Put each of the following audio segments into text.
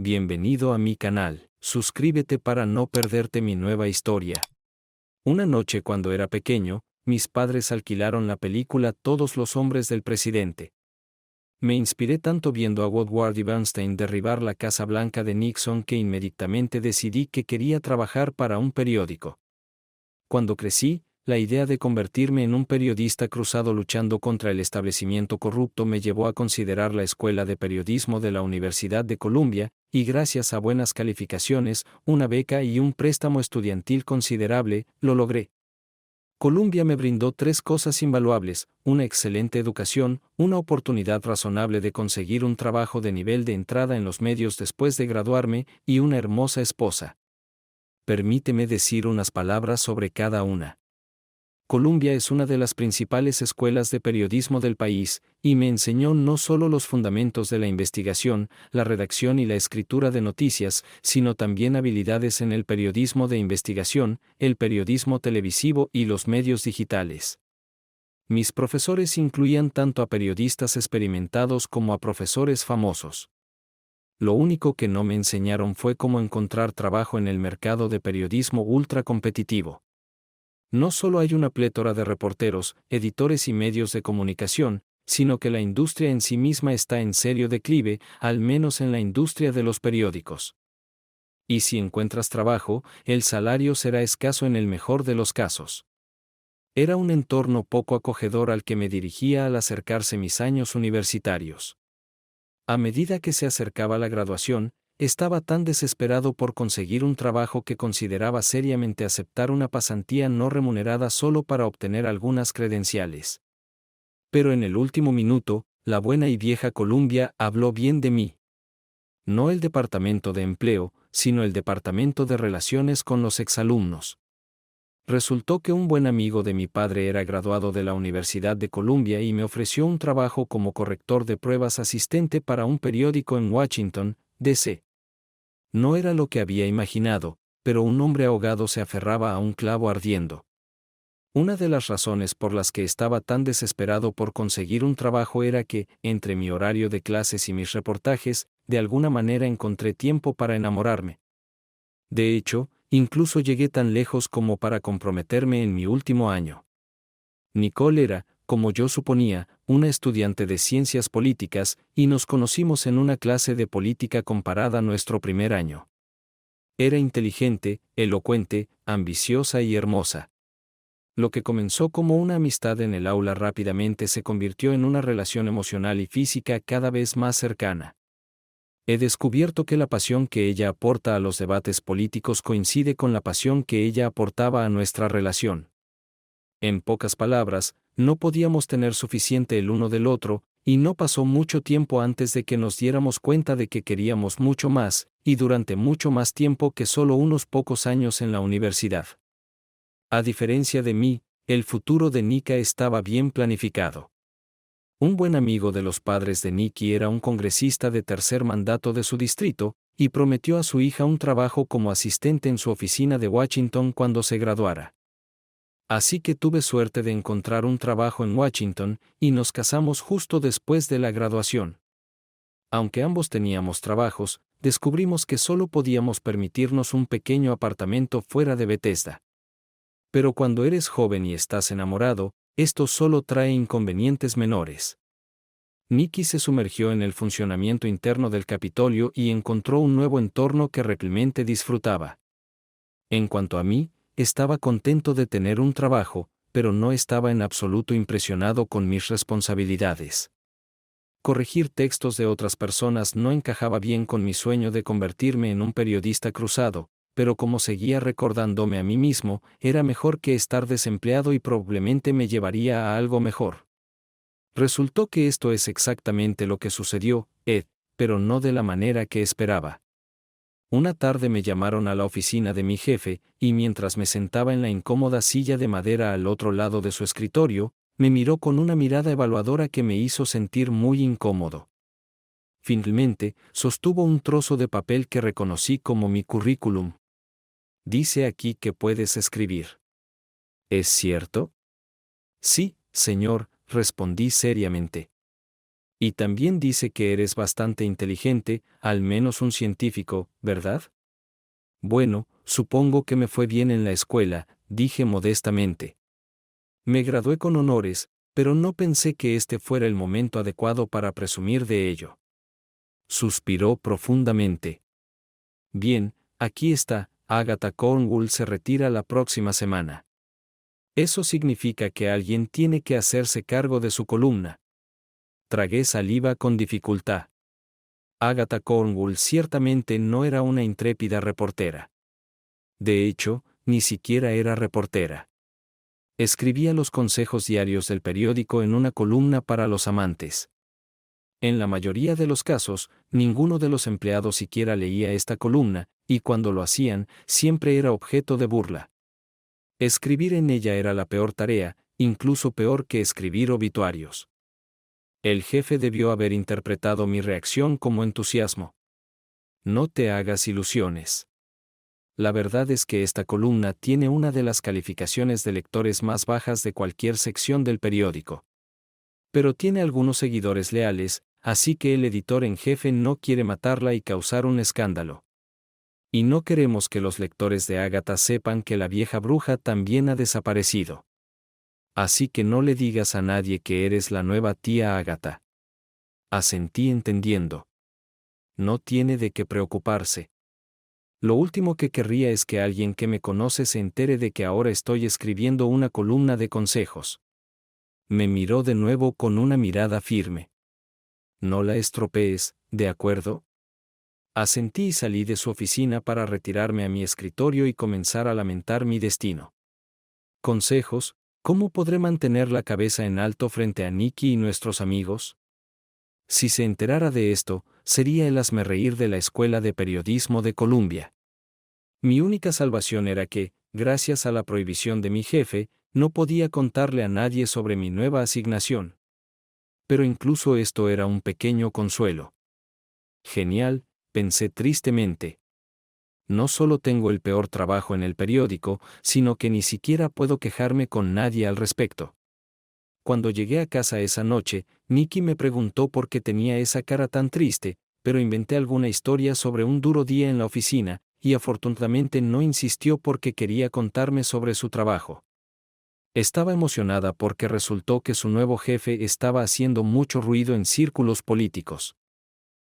Bienvenido a mi canal. Suscríbete para no perderte mi nueva historia. Una noche cuando era pequeño, mis padres alquilaron la película Todos los hombres del presidente. Me inspiré tanto viendo a Woodward y Bernstein derribar la Casa Blanca de Nixon que inmediatamente decidí que quería trabajar para un periódico. Cuando crecí, la idea de convertirme en un periodista cruzado luchando contra el establecimiento corrupto me llevó a considerar la Escuela de Periodismo de la Universidad de Columbia, y gracias a buenas calificaciones, una beca y un préstamo estudiantil considerable, lo logré. Columbia me brindó tres cosas invaluables: una excelente educación, una oportunidad razonable de conseguir un trabajo de nivel de entrada en los medios después de graduarme, y una hermosa esposa. Permíteme decir unas palabras sobre cada una. Columbia es una de las principales escuelas de periodismo del país, y me enseñó no solo los fundamentos de la investigación, la redacción y la escritura de noticias, sino también habilidades en el periodismo de investigación, el periodismo televisivo y los medios digitales. Mis profesores incluían tanto a periodistas experimentados como a profesores famosos. Lo único que no me enseñaron fue cómo encontrar trabajo en el mercado de periodismo ultra competitivo. No solo hay una plétora de reporteros, editores y medios de comunicación, sino que la industria en sí misma está en serio declive, al menos en la industria de los periódicos. Y si encuentras trabajo, el salario será escaso en el mejor de los casos. Era un entorno poco acogedor al que me dirigía al acercarse mis años universitarios. A medida que se acercaba la graduación, estaba tan desesperado por conseguir un trabajo que consideraba seriamente aceptar una pasantía no remunerada solo para obtener algunas credenciales. Pero en el último minuto, la buena y vieja Columbia habló bien de mí. No el departamento de empleo, sino el departamento de relaciones con los exalumnos. Resultó que un buen amigo de mi padre era graduado de la Universidad de Columbia y me ofreció un trabajo como corrector de pruebas asistente para un periódico en Washington, D.C. No era lo que había imaginado, pero un hombre ahogado se aferraba a un clavo ardiendo. Una de las razones por las que estaba tan desesperado por conseguir un trabajo era que, entre mi horario de clases y mis reportajes, de alguna manera encontré tiempo para enamorarme. De hecho, incluso llegué tan lejos como para comprometerme en mi último año. Nicole era, como yo suponía, una estudiante de ciencias políticas, y nos conocimos en una clase de política comparada nuestro primer año. Era inteligente, elocuente, ambiciosa y hermosa. Lo que comenzó como una amistad en el aula rápidamente se convirtió en una relación emocional y física cada vez más cercana. He descubierto que la pasión que ella aporta a los debates políticos coincide con la pasión que ella aportaba a nuestra relación. En pocas palabras, no podíamos tener suficiente el uno del otro, y no pasó mucho tiempo antes de que nos diéramos cuenta de que queríamos mucho más, y durante mucho más tiempo que solo unos pocos años en la universidad. A diferencia de mí, el futuro de Nika estaba bien planificado. Un buen amigo de los padres de Nikki era un congresista de tercer mandato de su distrito, y prometió a su hija un trabajo como asistente en su oficina de Washington cuando se graduara. Así que tuve suerte de encontrar un trabajo en Washington, y nos casamos justo después de la graduación. Aunque ambos teníamos trabajos, descubrimos que solo podíamos permitirnos un pequeño apartamento fuera de Bethesda. Pero cuando eres joven y estás enamorado, esto solo trae inconvenientes menores. Nikki se sumergió en el funcionamiento interno del Capitolio y encontró un nuevo entorno que realmente disfrutaba. En cuanto a mí, estaba contento de tener un trabajo, pero no estaba en absoluto impresionado con mis responsabilidades. Corregir textos de otras personas no encajaba bien con mi sueño de convertirme en un periodista cruzado, pero como seguía recordándome a mí mismo, era mejor que estar desempleado y probablemente me llevaría a algo mejor. Resultó que esto es exactamente lo que sucedió, pero no de la manera que esperaba. Una tarde me llamaron a la oficina de mi jefe, y mientras me sentaba en la incómoda silla de madera al otro lado de su escritorio, me miró con una mirada evaluadora que me hizo sentir muy incómodo. Finalmente, sostuvo un trozo de papel que reconocí como mi currículum. Dice aquí que puedes escribir. ¿Es cierto? Sí, señor, respondí seriamente. Y también dice que eres bastante inteligente, al menos un científico, ¿verdad? Bueno, supongo que me fue bien en la escuela, dije modestamente. Me gradué con honores, pero no pensé que este fuera el momento adecuado para presumir de ello. Suspiró profundamente. Bien, aquí está, Agatha Cornwall se retira la próxima semana. Eso significa que alguien tiene que hacerse cargo de su columna. Tragué saliva con dificultad. Agatha Cornwall ciertamente no era una intrépida reportera. De hecho, ni siquiera era reportera. Escribía los consejos diarios del periódico en una columna para los amantes. En la mayoría de los casos, ninguno de los empleados siquiera leía esta columna, y cuando lo hacían, siempre era objeto de burla. Escribir en ella era la peor tarea, incluso peor que escribir obituarios. El jefe debió haber interpretado mi reacción como entusiasmo. No te hagas ilusiones. La verdad es que esta columna tiene una de las calificaciones de lectores más bajas de cualquier sección del periódico. Pero tiene algunos seguidores leales, así que el editor en jefe no quiere matarla y causar un escándalo. Y no queremos que los lectores de Agatha sepan que la vieja bruja también ha desaparecido. Así que no le digas a nadie que eres la nueva tía Agatha. Asentí entendiendo. No tiene de qué preocuparse. Lo último que querría es que alguien que me conoce se entere de que ahora estoy escribiendo una columna de consejos. Me miró de nuevo con una mirada firme. No la estropees, ¿de acuerdo? Asentí y salí de su oficina para retirarme a mi escritorio y comenzar a lamentar mi destino. Consejos, ¿cómo podré mantener la cabeza en alto frente a Nicky y nuestros amigos? Si se enterara de esto, sería el hazmerreír de la Escuela de Periodismo de Columbia. Mi única salvación era que, gracias a la prohibición de mi jefe, no podía contarle a nadie sobre mi nueva asignación. Pero incluso esto era un pequeño consuelo. Genial, pensé tristemente. No solo tengo el peor trabajo en el periódico, sino que ni siquiera puedo quejarme con nadie al respecto. Cuando llegué a casa esa noche, Nicky me preguntó por qué tenía esa cara tan triste, pero inventé alguna historia sobre un duro día en la oficina, y afortunadamente no insistió porque quería contarme sobre su trabajo. Estaba emocionada porque resultó que su nuevo jefe estaba haciendo mucho ruido en círculos políticos.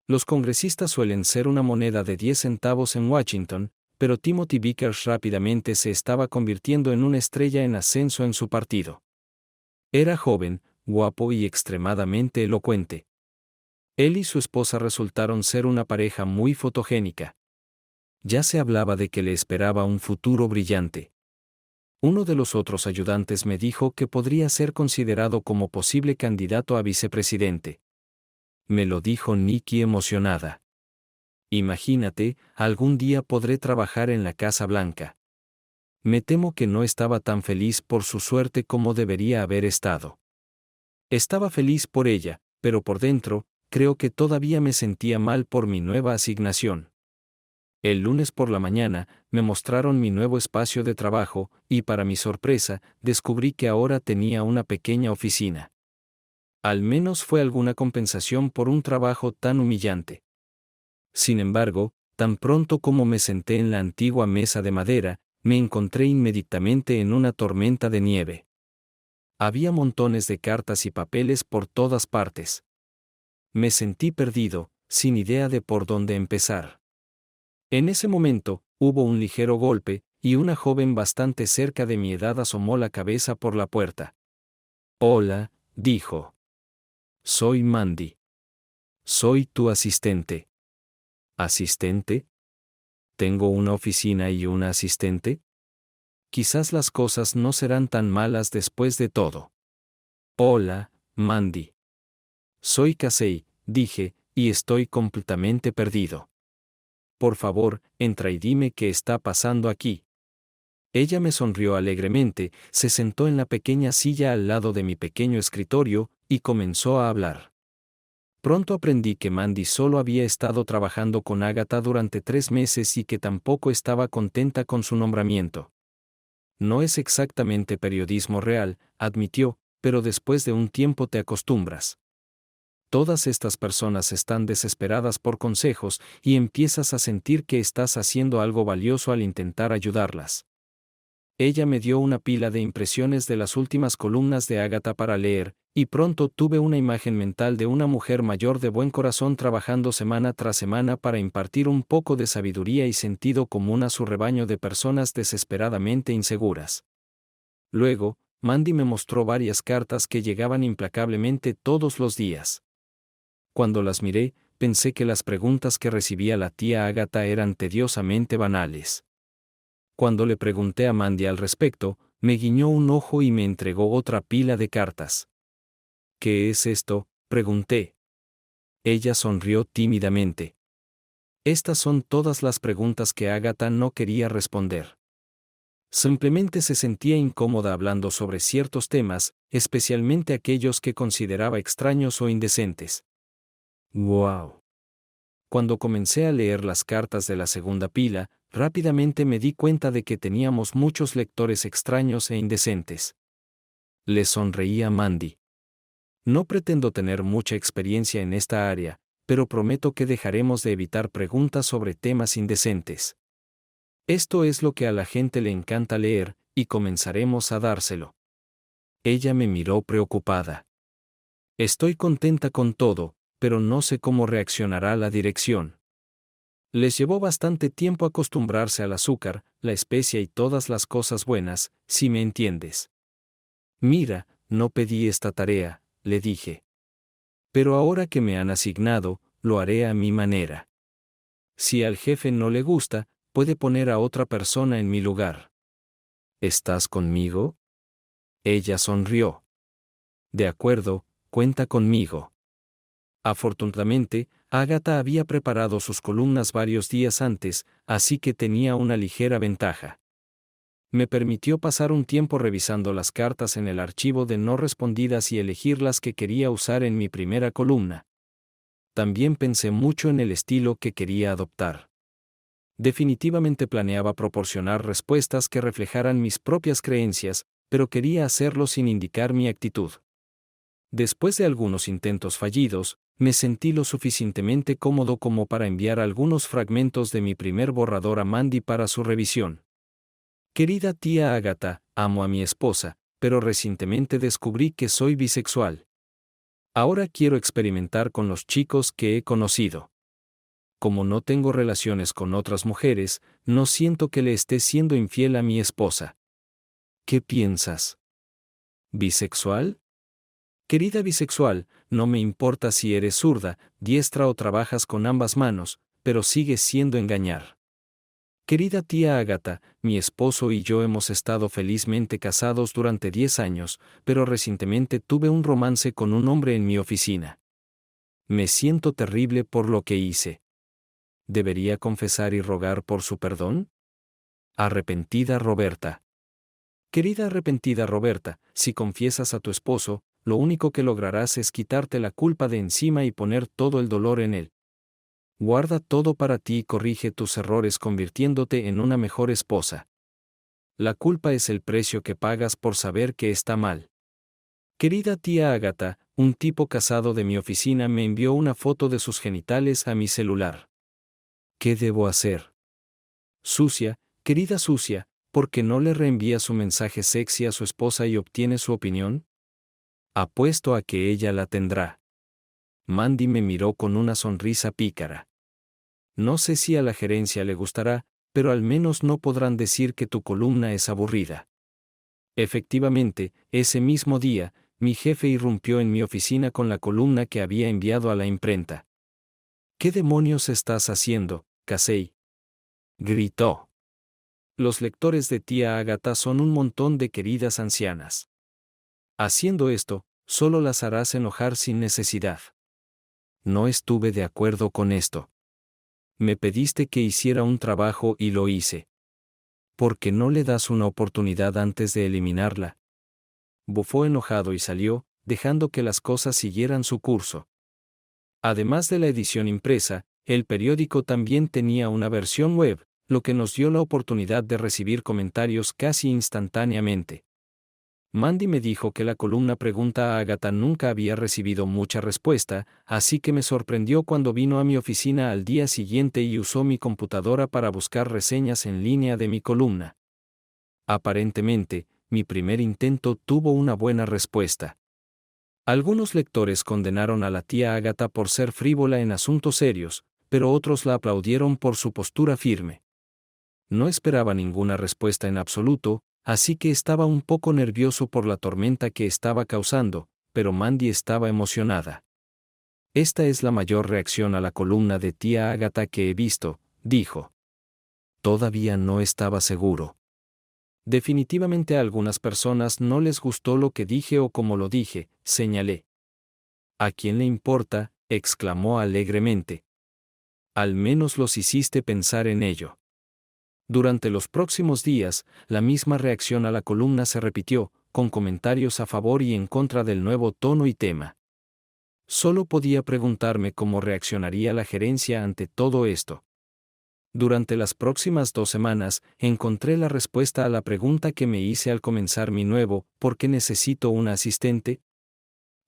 Los congresistas suelen ser una moneda de 10 centavos en Washington, pero Timothy Vickers rápidamente se estaba convirtiendo en una estrella en ascenso en su partido. Era joven, guapo y extremadamente elocuente. Él y su esposa resultaron ser una pareja muy fotogénica. Ya se hablaba de que le esperaba un futuro brillante. Uno de los otros ayudantes me dijo que podría ser considerado como posible candidato a vicepresidente. Me lo dijo Nicky emocionada. Imagínate, algún día podré trabajar en la Casa Blanca. Me temo que no estaba tan feliz por su suerte como debería haber estado. Estaba feliz por ella, pero por dentro, creo que todavía me sentía mal por mi nueva asignación. El lunes por la mañana, me mostraron mi nuevo espacio de trabajo, y para mi sorpresa, descubrí que ahora tenía una pequeña oficina. Al menos fue alguna compensación por un trabajo tan humillante. Sin embargo, tan pronto como me senté en la antigua mesa de madera, me encontré inmediatamente en una tormenta de nieve. Había montones de cartas y papeles por todas partes. Me sentí perdido, sin idea de por dónde empezar. En ese momento, hubo un ligero golpe, y una joven bastante cerca de mi edad asomó la cabeza por la puerta. «Hola», dijo. «Soy Mandy. Soy tu asistente». ¿Asistente? ¿Tengo una oficina y una asistente? Quizás las cosas no serán tan malas después de todo. «Hola, Mandy. Soy Casey», dije, y estoy completamente perdido. «Por favor, entra y dime qué está pasando aquí». Ella me sonrió alegremente, se sentó en la pequeña silla al lado de mi pequeño escritorio, y comenzó a hablar. Pronto aprendí que Mandy solo había estado trabajando con Agatha durante 3 meses y que tampoco estaba contenta con su nombramiento. «No es exactamente periodismo real», admitió, «pero después de un tiempo te acostumbras». Todas estas personas están desesperadas por consejos y empiezas a sentir que estás haciendo algo valioso al intentar ayudarlas. Ella me dio una pila de impresiones de las últimas columnas de Agatha para leer, y pronto tuve una imagen mental de una mujer mayor de buen corazón trabajando semana tras semana para impartir un poco de sabiduría y sentido común a su rebaño de personas desesperadamente inseguras. Luego, Mandy me mostró varias cartas que llegaban implacablemente todos los días. Cuando las miré, pensé que las preguntas que recibía la tía Agatha eran tediosamente banales. Cuando le pregunté a Mandy al respecto, me guiñó un ojo y me entregó otra pila de cartas. ¿Qué es esto?, pregunté. Ella sonrió tímidamente. Estas son todas las preguntas que Agatha no quería responder. Simplemente se sentía incómoda hablando sobre ciertos temas, especialmente aquellos que consideraba extraños o indecentes. ¡Wow! Cuando comencé a leer las cartas de la segunda pila, rápidamente me di cuenta de que teníamos muchos lectores extraños e indecentes. Le sonreí a Mandy. No pretendo tener mucha experiencia en esta área, pero prometo que dejaremos de evitar preguntas sobre temas indecentes. Esto es lo que a la gente le encanta leer, y comenzaremos a dárselo. Ella me miró preocupada. Estoy contenta con todo, pero no sé cómo reaccionará la dirección. Les llevó bastante tiempo acostumbrarse al azúcar, la especia y todas las cosas buenas, si me entiendes. Mira, no pedí esta tarea, le dije. Pero ahora que me han asignado, lo haré a mi manera. Si al jefe no le gusta, puede poner a otra persona en mi lugar. ¿Estás conmigo? Ella sonrió. De acuerdo, cuenta conmigo. Afortunadamente, Agatha había preparado sus columnas varios días antes, así que tenía una ligera ventaja. Me permitió pasar un tiempo revisando las cartas en el archivo de no respondidas y elegir las que quería usar en mi primera columna. También pensé mucho en el estilo que quería adoptar. Definitivamente planeaba proporcionar respuestas que reflejaran mis propias creencias, pero quería hacerlo sin indicar mi actitud. Después de algunos intentos fallidos, me sentí lo suficientemente cómodo como para enviar algunos fragmentos de mi primer borrador a Mandy para su revisión. Querida tía Agatha, amo a mi esposa, pero recientemente descubrí que soy bisexual. Ahora quiero experimentar con los chicos que he conocido. Como no tengo relaciones con otras mujeres, no siento que le esté siendo infiel a mi esposa. ¿Qué piensas? ¿Bisexual? Querida bisexual, no me importa si eres zurda, diestra o trabajas con ambas manos, pero sigues siendo engañar. Querida tía Agatha, mi esposo y yo hemos estado felizmente casados durante 10 años, pero recientemente tuve un romance con un hombre en mi oficina. Me siento terrible por lo que hice. ¿Debería confesar y rogar por su perdón? Arrepentida Roberta. Querida arrepentida Roberta, si confiesas a tu esposo, lo único que lograrás es quitarte la culpa de encima y poner todo el dolor en él. Guarda todo para ti y corrige tus errores convirtiéndote en una mejor esposa. La culpa es el precio que pagas por saber que está mal. Querida tía Agatha, un tipo casado de mi oficina me envió una foto de sus genitales a mi celular. ¿Qué debo hacer? Sucia, querida sucia, ¿por qué no le reenvía su mensaje sexy a su esposa y obtiene su opinión? Apuesto a que ella la tendrá. Mandy me miró con una sonrisa pícara. No sé si a la gerencia le gustará, pero al menos no podrán decir que tu columna es aburrida. Efectivamente, ese mismo día, mi jefe irrumpió en mi oficina con la columna que había enviado a la imprenta. ¿Qué demonios estás haciendo, Casey?, gritó. Los lectores de tía Agatha son un montón de queridas ancianas. Haciendo esto, solo las harás enojar sin necesidad. No estuve de acuerdo con esto. Me pediste que hiciera un trabajo y lo hice. ¿Por qué no le das una oportunidad antes de eliminarla? Bufó enojado y salió, dejando que las cosas siguieran su curso. Además de la edición impresa, el periódico también tenía una versión web, lo que nos dio la oportunidad de recibir comentarios casi instantáneamente. Mandy me dijo que la columna Pregunta a Agatha nunca había recibido mucha respuesta, así que me sorprendió cuando vino a mi oficina al día siguiente y usó mi computadora para buscar reseñas en línea de mi columna. Aparentemente, mi primer intento tuvo una buena respuesta. Algunos lectores condenaron a la tía Agatha por ser frívola en asuntos serios, pero otros la aplaudieron por su postura firme. No esperaba ninguna respuesta en absoluto, así que estaba un poco nervioso por la tormenta que estaba causando, pero Mandy estaba emocionada. Esta es la mayor reacción a la columna de tía Agatha que he visto, dijo. Todavía no estaba seguro. Definitivamente a algunas personas no les gustó lo que dije o como lo dije, señalé. ¿A quién le importa?, exclamó alegremente. Al menos los hiciste pensar en ello. Durante los próximos días, la misma reacción a la columna se repitió, con comentarios a favor y en contra del nuevo tono y tema. Solo podía preguntarme cómo reaccionaría la gerencia ante todo esto. Durante las próximas 2 semanas, encontré la respuesta a la pregunta que me hice al comenzar mi nuevo ¿por qué necesito un asistente?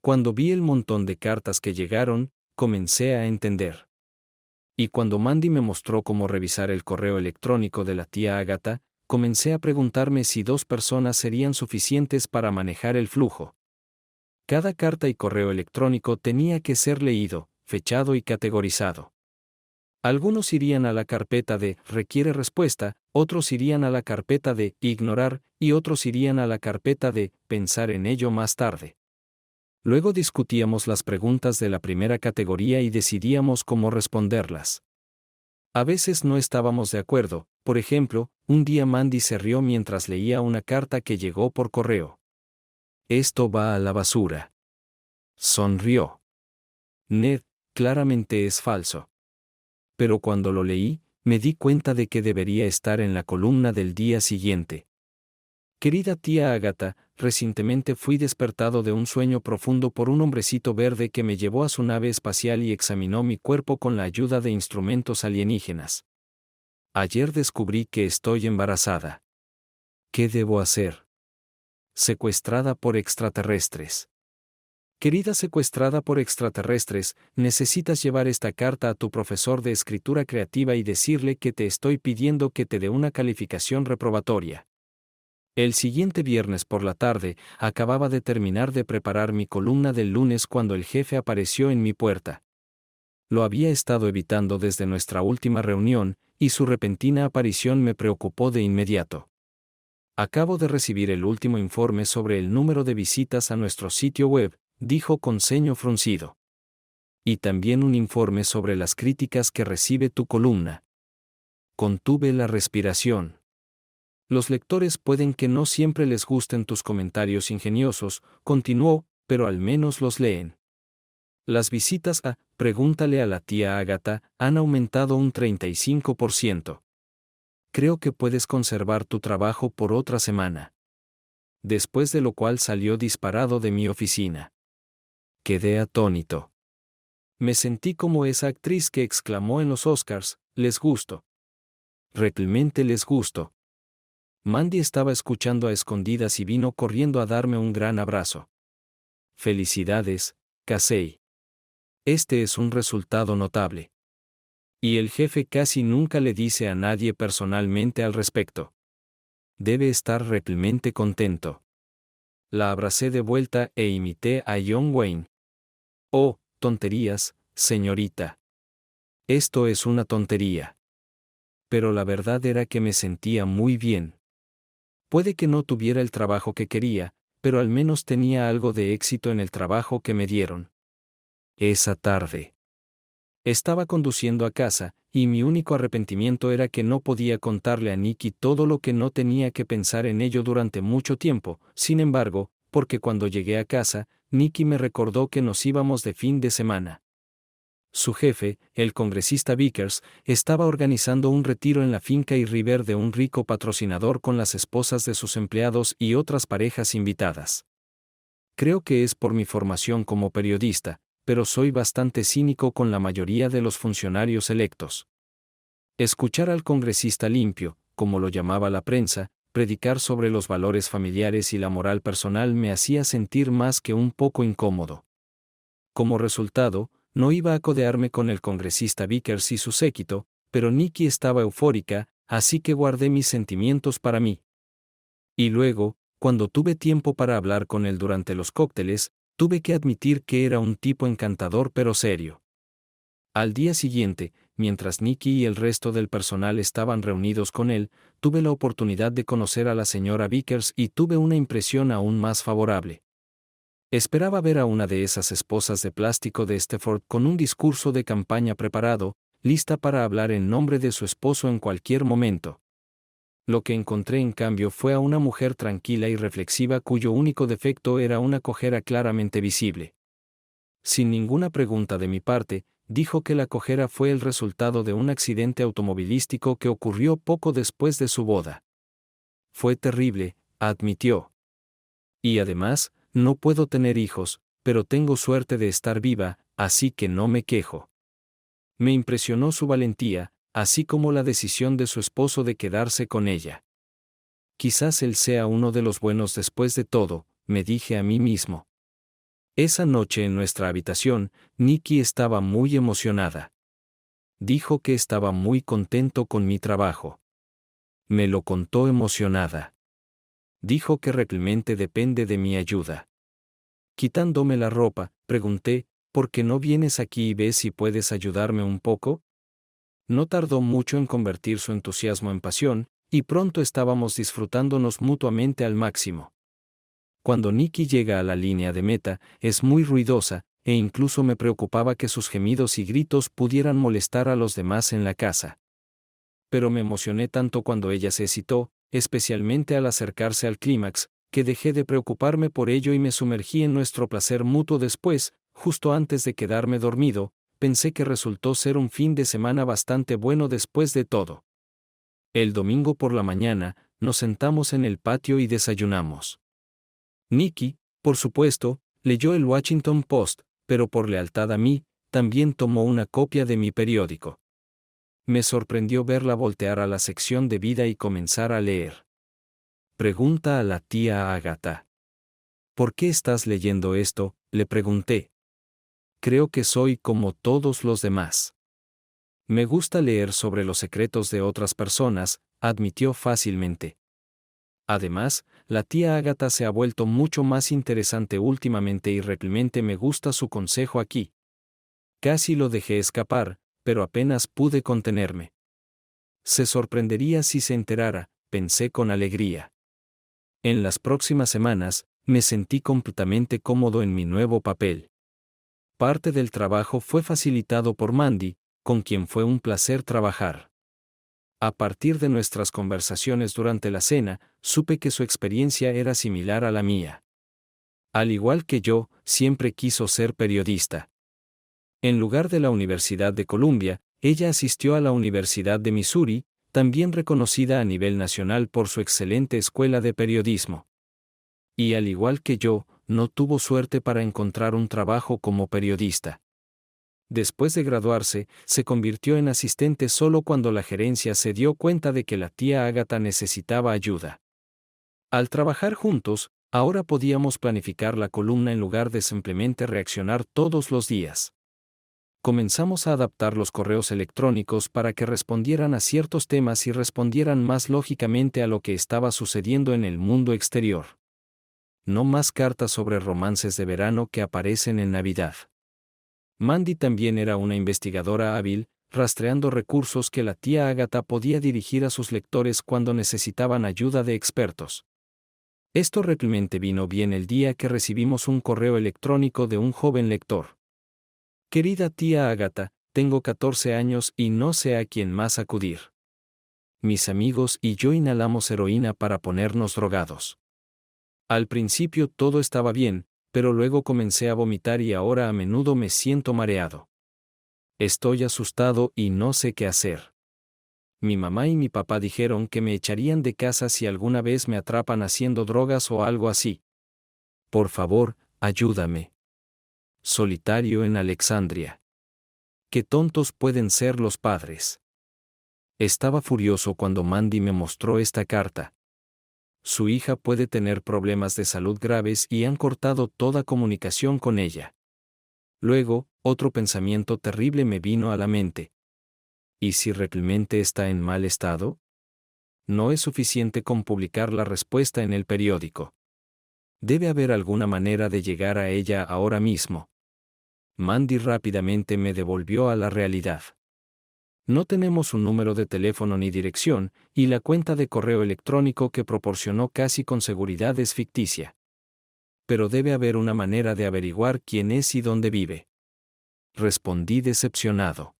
Cuando vi el montón de cartas que llegaron, comencé a entender. Y cuando Mandy me mostró cómo revisar el correo electrónico de la tía Agatha, comencé a preguntarme si 2 personas serían suficientes para manejar el flujo. Cada carta y correo electrónico tenía que ser leído, fechado y categorizado. Algunos irían a la carpeta de «requiere respuesta», otros irían a la carpeta de «ignorar» y otros irían a la carpeta de «pensar en ello más tarde». Luego discutíamos las preguntas de la primera categoría y decidíamos cómo responderlas. A veces no estábamos de acuerdo, por ejemplo, un día Mandy se rió mientras leía una carta que llegó por correo. «Esto va a la basura». Sonrió. Ned, claramente es falso. Pero cuando lo leí, me di cuenta de que debería estar en la columna del día siguiente. Querida tía Agatha, recientemente fui despertado de un sueño profundo por un hombrecito verde que me llevó a su nave espacial y examinó mi cuerpo con la ayuda de instrumentos alienígenas. Ayer descubrí que estoy embarazada. ¿Qué debo hacer? Secuestrada por extraterrestres. Querida secuestrada por extraterrestres, necesitas llevar esta carta a tu profesor de escritura creativa y decirle que te estoy pidiendo que te dé una calificación reprobatoria. El siguiente viernes por la tarde, acababa de terminar de preparar mi columna del lunes cuando el jefe apareció en mi puerta. Lo había estado evitando desde nuestra última reunión, y su repentina aparición me preocupó de inmediato. Acabo de recibir el último informe sobre el número de visitas a nuestro sitio web, dijo con ceño fruncido. Y también un informe sobre las críticas que recibe tu columna. Contuve la respiración. Los lectores pueden que no siempre les gusten tus comentarios ingeniosos, continuó, pero al menos los leen. Las visitas a Pregúntale a la tía Agatha han aumentado un 35%. Creo que puedes conservar tu trabajo por otra semana. Después de lo cual salió disparado de mi oficina. Quedé atónito. Me sentí como esa actriz que exclamó en los Oscars, «Les gusto». Realmente les gusto. Mandy estaba escuchando a escondidas y vino corriendo a darme un gran abrazo. Felicidades, Casey. Este es un resultado notable. Y el jefe casi nunca le dice a nadie personalmente al respecto. Debe estar realmente contento. La abracé de vuelta e imité a John Wayne. Oh, tonterías, señorita. Esto es una tontería. Pero la verdad era que me sentía muy bien. Puede que no tuviera el trabajo que quería, pero al menos tenía algo de éxito en el trabajo que me dieron. Esa tarde. Estaba conduciendo a casa, y mi único arrepentimiento era que no podía contarle a Nikki todo lo que no tenía que pensar en ello durante mucho tiempo. Sin embargo, porque cuando llegué a casa, Nikki me recordó que nos íbamos de fin de semana. Su jefe, el congresista Vickers, estaba organizando un retiro en la finca y River de un rico patrocinador con las esposas de sus empleados y otras parejas invitadas. Creo que es por mi formación como periodista, pero soy bastante cínico con la mayoría de los funcionarios electos. Escuchar al congresista limpio, como lo llamaba la prensa, predicar sobre los valores familiares y la moral personal me hacía sentir más que un poco incómodo. Como resultado, no iba a codearme con el congresista Vickers y su séquito, pero Nikki estaba eufórica, así que guardé mis sentimientos para mí. Y luego, cuando tuve tiempo para hablar con él durante los cócteles, tuve que admitir que era un tipo encantador pero serio. Al día siguiente, mientras Nikki y el resto del personal estaban reunidos con él, tuve la oportunidad de conocer a la señora Vickers y tuve una impresión aún más favorable. Esperaba ver a una de esas esposas de plástico de Stepford con un discurso de campaña preparado, lista para hablar en nombre de su esposo en cualquier momento. Lo que encontré en cambio fue a una mujer tranquila y reflexiva cuyo único defecto era una cojera claramente visible. Sin ninguna pregunta de mi parte, dijo que la cojera fue el resultado de un accidente automovilístico que ocurrió poco después de su boda. Fue terrible, admitió. Y además, no puedo tener hijos, pero tengo suerte de estar viva, así que no me quejo. Me impresionó su valentía, así como la decisión de su esposo de quedarse con ella. Quizás él sea uno de los buenos después de todo, me dije a mí mismo. Esa noche en nuestra habitación, Nikki estaba muy emocionada. Dijo que estaba muy contento con mi trabajo. Me lo contó emocionada. Dijo que realmente depende de mi ayuda. Quitándome la ropa, pregunté, ¿por qué no vienes aquí y ves si puedes ayudarme un poco? No tardó mucho en convertir su entusiasmo en pasión, y pronto estábamos disfrutándonos mutuamente al máximo. Cuando Nikki llega a la línea de meta, es muy ruidosa, e incluso me preocupaba que sus gemidos y gritos pudieran molestar a los demás en la casa. Pero me emocioné tanto cuando ella se excitó, especialmente al acercarse al clímax, que dejé de preocuparme por ello y me sumergí en nuestro placer mutuo después, justo antes de quedarme dormido. Pensé que resultó ser un fin de semana bastante bueno después de todo. El domingo por la mañana, nos sentamos en el patio y desayunamos. Nikki, por supuesto, leyó el Washington Post, pero por lealtad a mí, también tomó una copia de mi periódico. Me sorprendió verla voltear a la sección de vida y comenzar a leer. Pregunta a la tía Agatha. ¿Por qué estás leyendo esto?, le pregunté. Creo que soy como todos los demás. Me gusta leer sobre los secretos de otras personas, admitió fácilmente. Además, la tía Agatha se ha vuelto mucho más interesante últimamente y realmente me gusta su consejo aquí. Casi lo dejé escapar, pero apenas pude contenerme. Se sorprendería si se enterara, pensé con alegría. En las próximas semanas, me sentí completamente cómodo en mi nuevo papel. Parte del trabajo fue facilitado por Mandy, con quien fue un placer trabajar. A partir de nuestras conversaciones durante la cena, supe que su experiencia era similar a la mía. Al igual que yo, siempre quiso ser periodista. En lugar de la Universidad de Columbia, ella asistió a la Universidad de Missouri, también reconocida a nivel nacional por su excelente escuela de periodismo. Y al igual que yo, no tuvo suerte para encontrar un trabajo como periodista. Después de graduarse, se convirtió en asistente solo cuando la gerencia se dio cuenta de que la tía Agatha necesitaba ayuda. Al trabajar juntos, ahora podíamos planificar la columna en lugar de simplemente reaccionar todos los días. Comenzamos a adaptar los correos electrónicos para que respondieran a ciertos temas y respondieran más lógicamente a lo que estaba sucediendo en el mundo exterior. No más cartas sobre romances de verano que aparecen en Navidad. Mandy también era una investigadora hábil, rastreando recursos que la tía Agatha podía dirigir a sus lectores cuando necesitaban ayuda de expertos. Esto realmente vino bien el día que recibimos un correo electrónico de un joven lector. Querida tía Agatha, tengo 14 años y no sé a quién más acudir. Mis amigos y yo inhalamos heroína para ponernos drogados. Al principio todo estaba bien, pero luego comencé a vomitar y ahora a menudo me siento mareado. Estoy asustado y no sé qué hacer. Mi mamá y mi papá dijeron que me echarían de casa si alguna vez me atrapan haciendo drogas o algo así. Por favor, ayúdame. Solitario en Alexandria. Qué tontos pueden ser los padres. Estaba furioso cuando Mandy me mostró esta carta. su hija puede tener problemas de salud graves y han cortado toda comunicación con ella. Luego, otro pensamiento terrible me vino a la mente. ¿Y si realmente está en mal estado? No es suficiente con publicar la respuesta en el periódico. Debe haber alguna manera de llegar a ella ahora mismo. Mandy rápidamente me devolvió a la realidad. No tenemos un número de teléfono ni dirección, y la cuenta de correo electrónico que proporcionó casi con seguridad es ficticia. Pero debe haber una manera de averiguar quién es y dónde vive. Respondí decepcionado.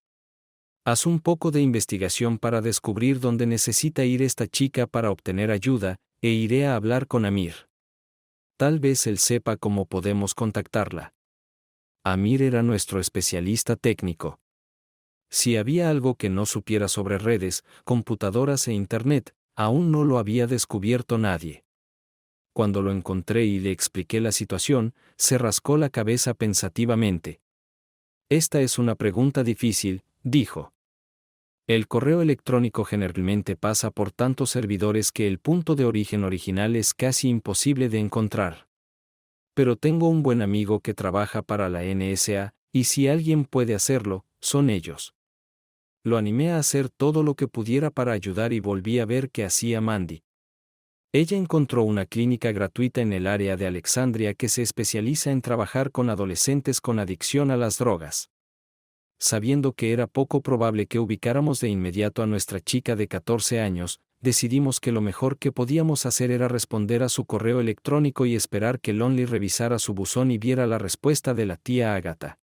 Haz un poco de investigación para descubrir dónde necesita ir esta chica para obtener ayuda, e iré a hablar con Amir. Tal vez él sepa cómo podemos contactarla. Amir era nuestro especialista técnico. Si había algo que no supiera sobre redes, computadoras e Internet, aún no lo había descubierto nadie. Cuando lo encontré y le expliqué la situación, se rascó la cabeza pensativamente. Esta es una pregunta difícil, dijo. El correo electrónico generalmente pasa por tantos servidores que el punto de origen original es casi imposible de encontrar. Pero tengo un buen amigo que trabaja para la NSA, y si alguien puede hacerlo, son ellos. Lo animé a hacer todo lo que pudiera para ayudar y volví a ver qué hacía Mandy. Ella encontró una clínica gratuita en el área de Alexandria que se especializa en trabajar con adolescentes con adicción a las drogas. Sabiendo que era poco probable que ubicáramos de inmediato a nuestra chica de 14 años, decidimos que lo mejor que podíamos hacer era responder a su correo electrónico y esperar que Lonely revisara su buzón y viera la respuesta de la tía Agatha.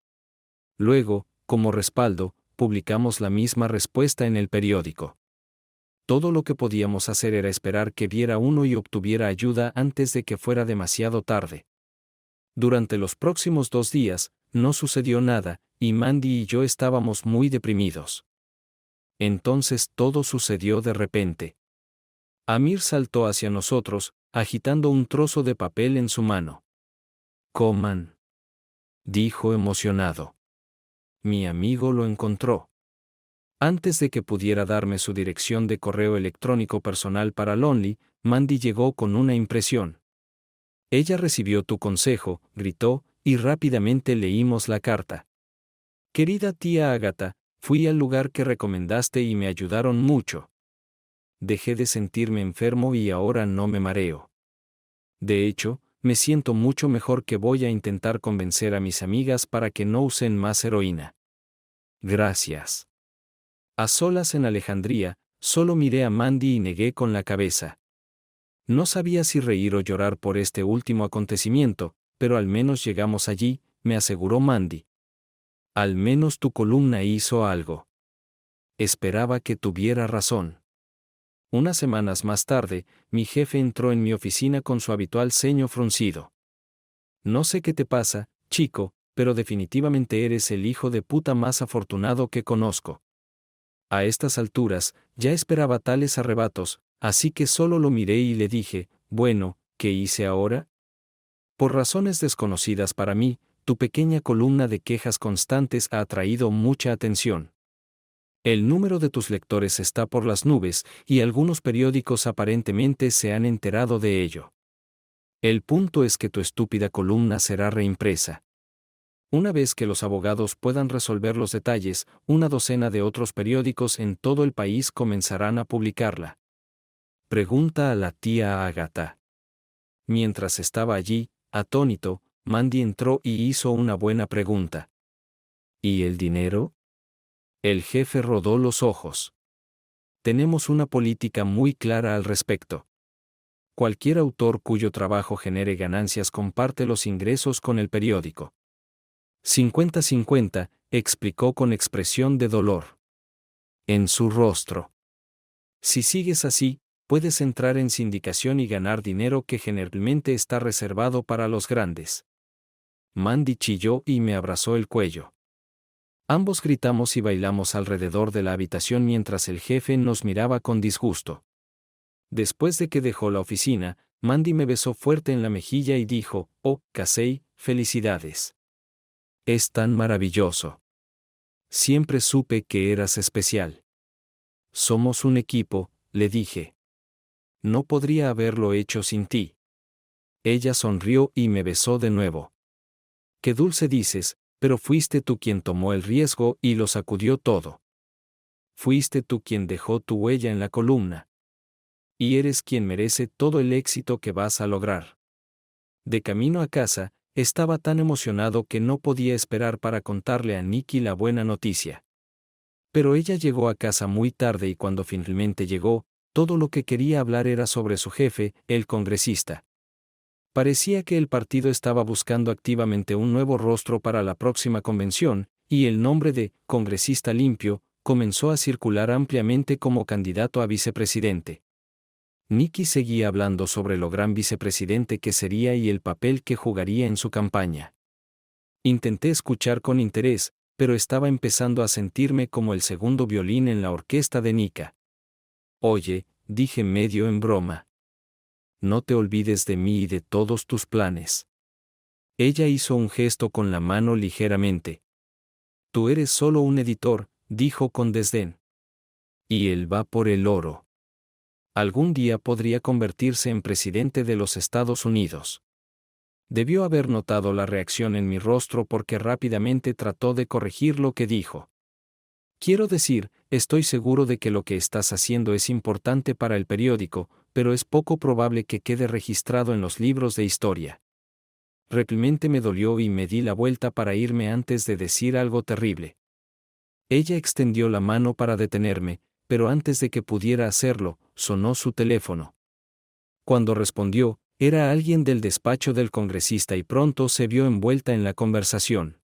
Luego, como respaldo, publicamos la misma respuesta en el periódico. Todo lo que podíamos hacer era esperar que viera uno y obtuviera ayuda antes de que fuera demasiado tarde. Durante los próximos 2 días, no sucedió nada, y Mandy y yo estábamos muy deprimidos. Entonces todo sucedió de repente. Amir saltó hacia nosotros, agitando un trozo de papel en su mano. «Coman», dijo emocionado. Mi amigo lo encontró. Antes de que pudiera darme su dirección de correo electrónico personal para Lonely, Mandy llegó con una impresión. Ella recibió tu consejo, gritó, y rápidamente leímos la carta. Querida tía Agatha, fui al lugar que recomendaste y me ayudaron mucho. Dejé de sentirme enfermo y ahora no me mareo. De hecho, me siento mucho mejor que voy a intentar convencer a mis amigas para que no usen más heroína. Gracias. A solas en Alejandría, solo miré a Mandy y negué con la cabeza. No sabía si reír o llorar por este último acontecimiento, pero al menos llegamos allí, me aseguró Mandy. Al menos tu columna hizo algo. Esperaba que tuviera razón. Unas semanas más tarde, mi jefe entró en mi oficina con su habitual ceño fruncido. No sé qué te pasa, chico, pero definitivamente eres el hijo de puta más afortunado que conozco. A estas alturas, ya esperaba tales arrebatos, así que solo lo miré y le dije, bueno, ¿qué hice ahora? Por razones desconocidas para mí, tu pequeña columna de quejas constantes ha atraído mucha atención. El número de tus lectores está por las nubes, y algunos periódicos aparentemente se han enterado de ello. El punto es que tu estúpida columna será reimpresa. Una vez que los abogados puedan resolver los detalles, una docena de otros periódicos en todo el país comenzarán a publicarla. Pregunta a la tía Agatha. Mientras estaba allí, atónito, Mandy entró y hizo una buena pregunta. ¿Y el dinero? El jefe rodó los ojos. Tenemos una política muy clara al respecto. Cualquier autor cuyo trabajo genere ganancias comparte los ingresos con el periódico. 50-50, explicó con expresión de dolor en su rostro. Si sigues así, puedes entrar en sindicación y ganar dinero que generalmente está reservado para los grandes. Mandy chilló y me abrazó el cuello. Ambos gritamos y bailamos alrededor de la habitación mientras el jefe nos miraba con disgusto. Después de que dejó la oficina, Mandy me besó fuerte en la mejilla y dijo, «Oh, Casey, felicidades. Es tan maravilloso. Siempre supe que eras especial». Somos un equipo, le dije. no podría haberlo hecho sin ti. Ella sonrió y me besó de nuevo. Qué dulce dices, pero fuiste tú quien tomó el riesgo y lo sacudió todo. Fuiste tú quien dejó tu huella en la columna. Y eres quien merece todo el éxito que vas a lograr. De camino a casa, estaba tan emocionado que no podía esperar para contarle a Nikki la buena noticia. Pero ella llegó a casa muy tarde y cuando finalmente llegó, todo lo que quería hablar era sobre su jefe, el congresista. Parecía que el partido estaba buscando activamente un nuevo rostro para la próxima convención, y el nombre de «congresista limpio» comenzó a circular ampliamente como candidato a vicepresidente. Nikki seguía hablando sobre lo gran vicepresidente que sería y el papel que jugaría en su campaña. Intenté escuchar con interés, pero estaba empezando a sentirme como el segundo violín en la orquesta de Nika. Oye, dije medio en broma. No te olvides de mí y de todos tus planes. Ella hizo un gesto con la mano ligeramente. Tú eres solo un editor, dijo con desdén. Y él va por el oro. Algún día podría convertirse en presidente de los Estados Unidos. Debió haber notado la reacción en mi rostro porque rápidamente trató de corregir lo que dijo. Quiero decir, estoy seguro de que lo que estás haciendo es importante para el periódico, pero es poco probable que quede registrado en los libros de historia. Realmente me dolió y me di la vuelta para irme antes de decir algo terrible. Ella extendió la mano para detenerme, pero antes de que pudiera hacerlo, sonó su teléfono. Cuando respondió, era alguien del despacho del congresista y pronto se vio envuelta en la conversación.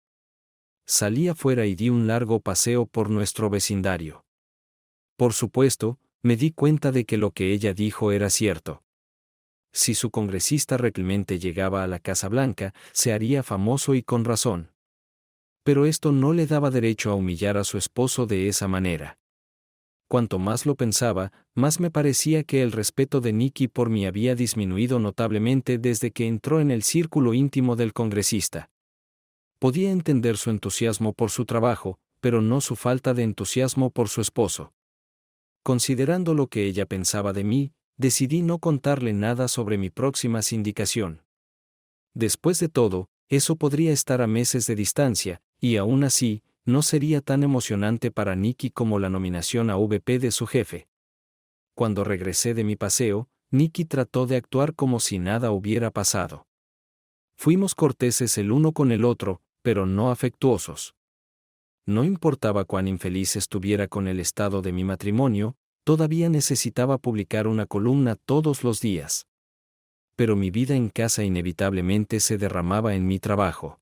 Salí afuera y di un largo paseo por nuestro vecindario. Por supuesto, me di cuenta de que lo que ella dijo era cierto. Si su congresista realmente llegaba a la Casa Blanca, se haría famoso y con razón. Pero esto no le daba derecho a humillar a su esposo de esa manera. Cuanto más lo pensaba, más me parecía que el respeto de Nikki por mí había disminuido notablemente desde que entró en el círculo íntimo del congresista. Podía entender su entusiasmo por su trabajo, pero no su falta de entusiasmo por su esposo. Considerando lo que ella pensaba de mí, decidí no contarle nada sobre mi próxima sindicación. Después de todo, eso podría estar a meses de distancia, y aún así, no sería tan emocionante para Nikki como la nominación a VP de su jefe. Cuando regresé de mi paseo, Nikki trató de actuar como si nada hubiera pasado. Fuimos corteses el uno con el otro, pero no afectuosos. No importaba cuán infeliz estuviera con el estado de mi matrimonio, todavía necesitaba publicar una columna todos los días. Pero mi vida en casa inevitablemente se derramaba en mi trabajo.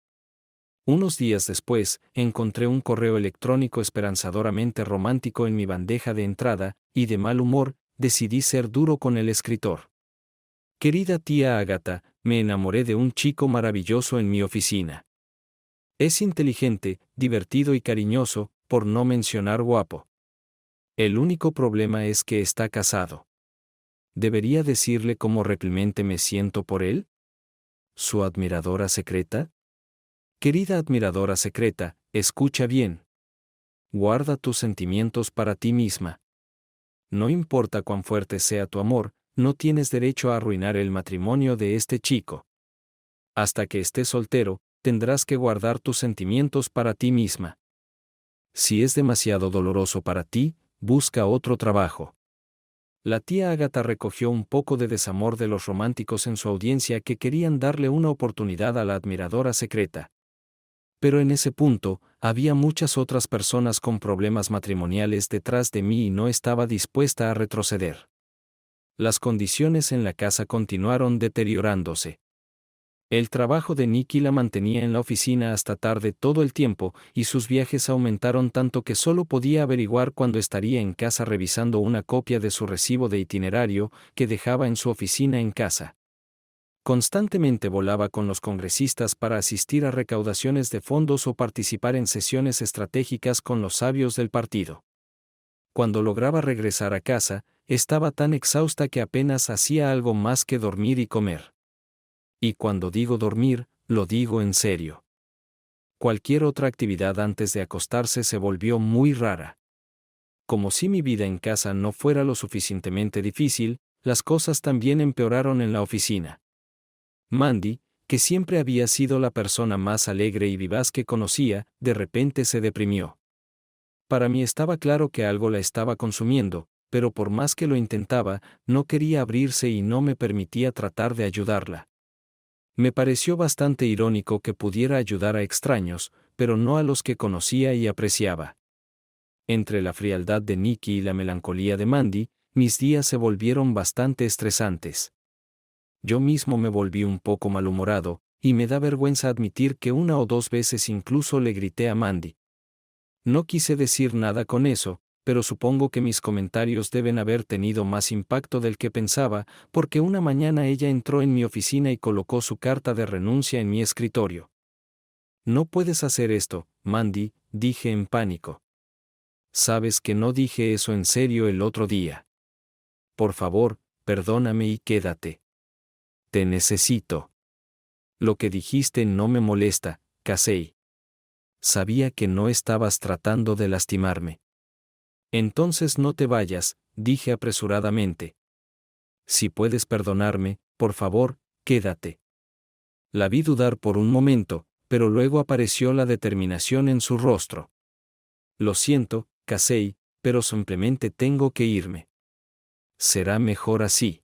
Unos días después, encontré un correo electrónico esperanzadoramente romántico en mi bandeja de entrada, y de mal humor, decidí ser duro con el escritor. Querida tía Agatha, me enamoré de un chico maravilloso en mi oficina. Es inteligente, divertido y cariñoso, por no mencionar guapo. El único problema es que está casado. ¿Debería decirle cómo realmente me siento por él? ¿Su admiradora secreta? Querida admiradora secreta, escucha bien. Guarda tus sentimientos para ti misma. No importa cuán fuerte sea tu amor, no tienes derecho a arruinar el matrimonio de este chico. Hasta que estés soltero, tendrás que guardar tus sentimientos para ti misma. Si es demasiado doloroso para ti, busca otro trabajo. La tía Agatha recogió un poco de desamor de los románticos en su audiencia que querían darle una oportunidad a la admiradora secreta. Pero en ese punto, había muchas otras personas con problemas matrimoniales detrás de mí y no estaba dispuesta a retroceder. Las condiciones en la casa continuaron deteriorándose. El trabajo de Nikki la mantenía en la oficina hasta tarde todo el tiempo, y sus viajes aumentaron tanto que solo podía averiguar cuándo estaría en casa revisando una copia de su recibo de itinerario que dejaba en su oficina en casa. Constantemente volaba con los congresistas para asistir a recaudaciones de fondos o participar en sesiones estratégicas con los sabios del partido. Cuando lograba regresar a casa, estaba tan exhausta que apenas hacía algo más que dormir y comer. Y cuando digo dormir, lo digo en serio. Cualquier otra actividad antes de acostarse se volvió muy rara. Como si mi vida en casa no fuera lo suficientemente difícil, las cosas también empeoraron en la oficina. Mandy, que siempre había sido la persona más alegre y vivaz que conocía, de repente se deprimió. Para mí estaba claro que algo la estaba consumiendo, pero por más que lo intentaba, no quería abrirse y no me permitía tratar de ayudarla. Me pareció bastante irónico que pudiera ayudar a extraños, pero no a los que conocía y apreciaba. Entre la frialdad de Nikki y la melancolía de Mandy, mis días se volvieron bastante estresantes. Yo mismo me volví un poco malhumorado, y me da vergüenza admitir que una o dos veces incluso le grité a Mandy. No quise decir nada con eso, pero supongo que mis comentarios deben haber tenido más impacto del que pensaba, porque una mañana ella entró en mi oficina y colocó su carta de renuncia en mi escritorio. No puedes hacer esto, Mandy, dije en pánico. Sabes que no dije eso en serio el otro día. Por favor, perdóname y quédate. Te necesito. Lo que dijiste no me molesta, Casey. Sabía que no estabas tratando de lastimarme. Entonces no te vayas, dije apresuradamente. Si puedes perdonarme, por favor, quédate. La vi dudar por un momento, pero luego apareció la determinación en su rostro. Lo siento, Casey, pero simplemente tengo que irme. Será mejor así.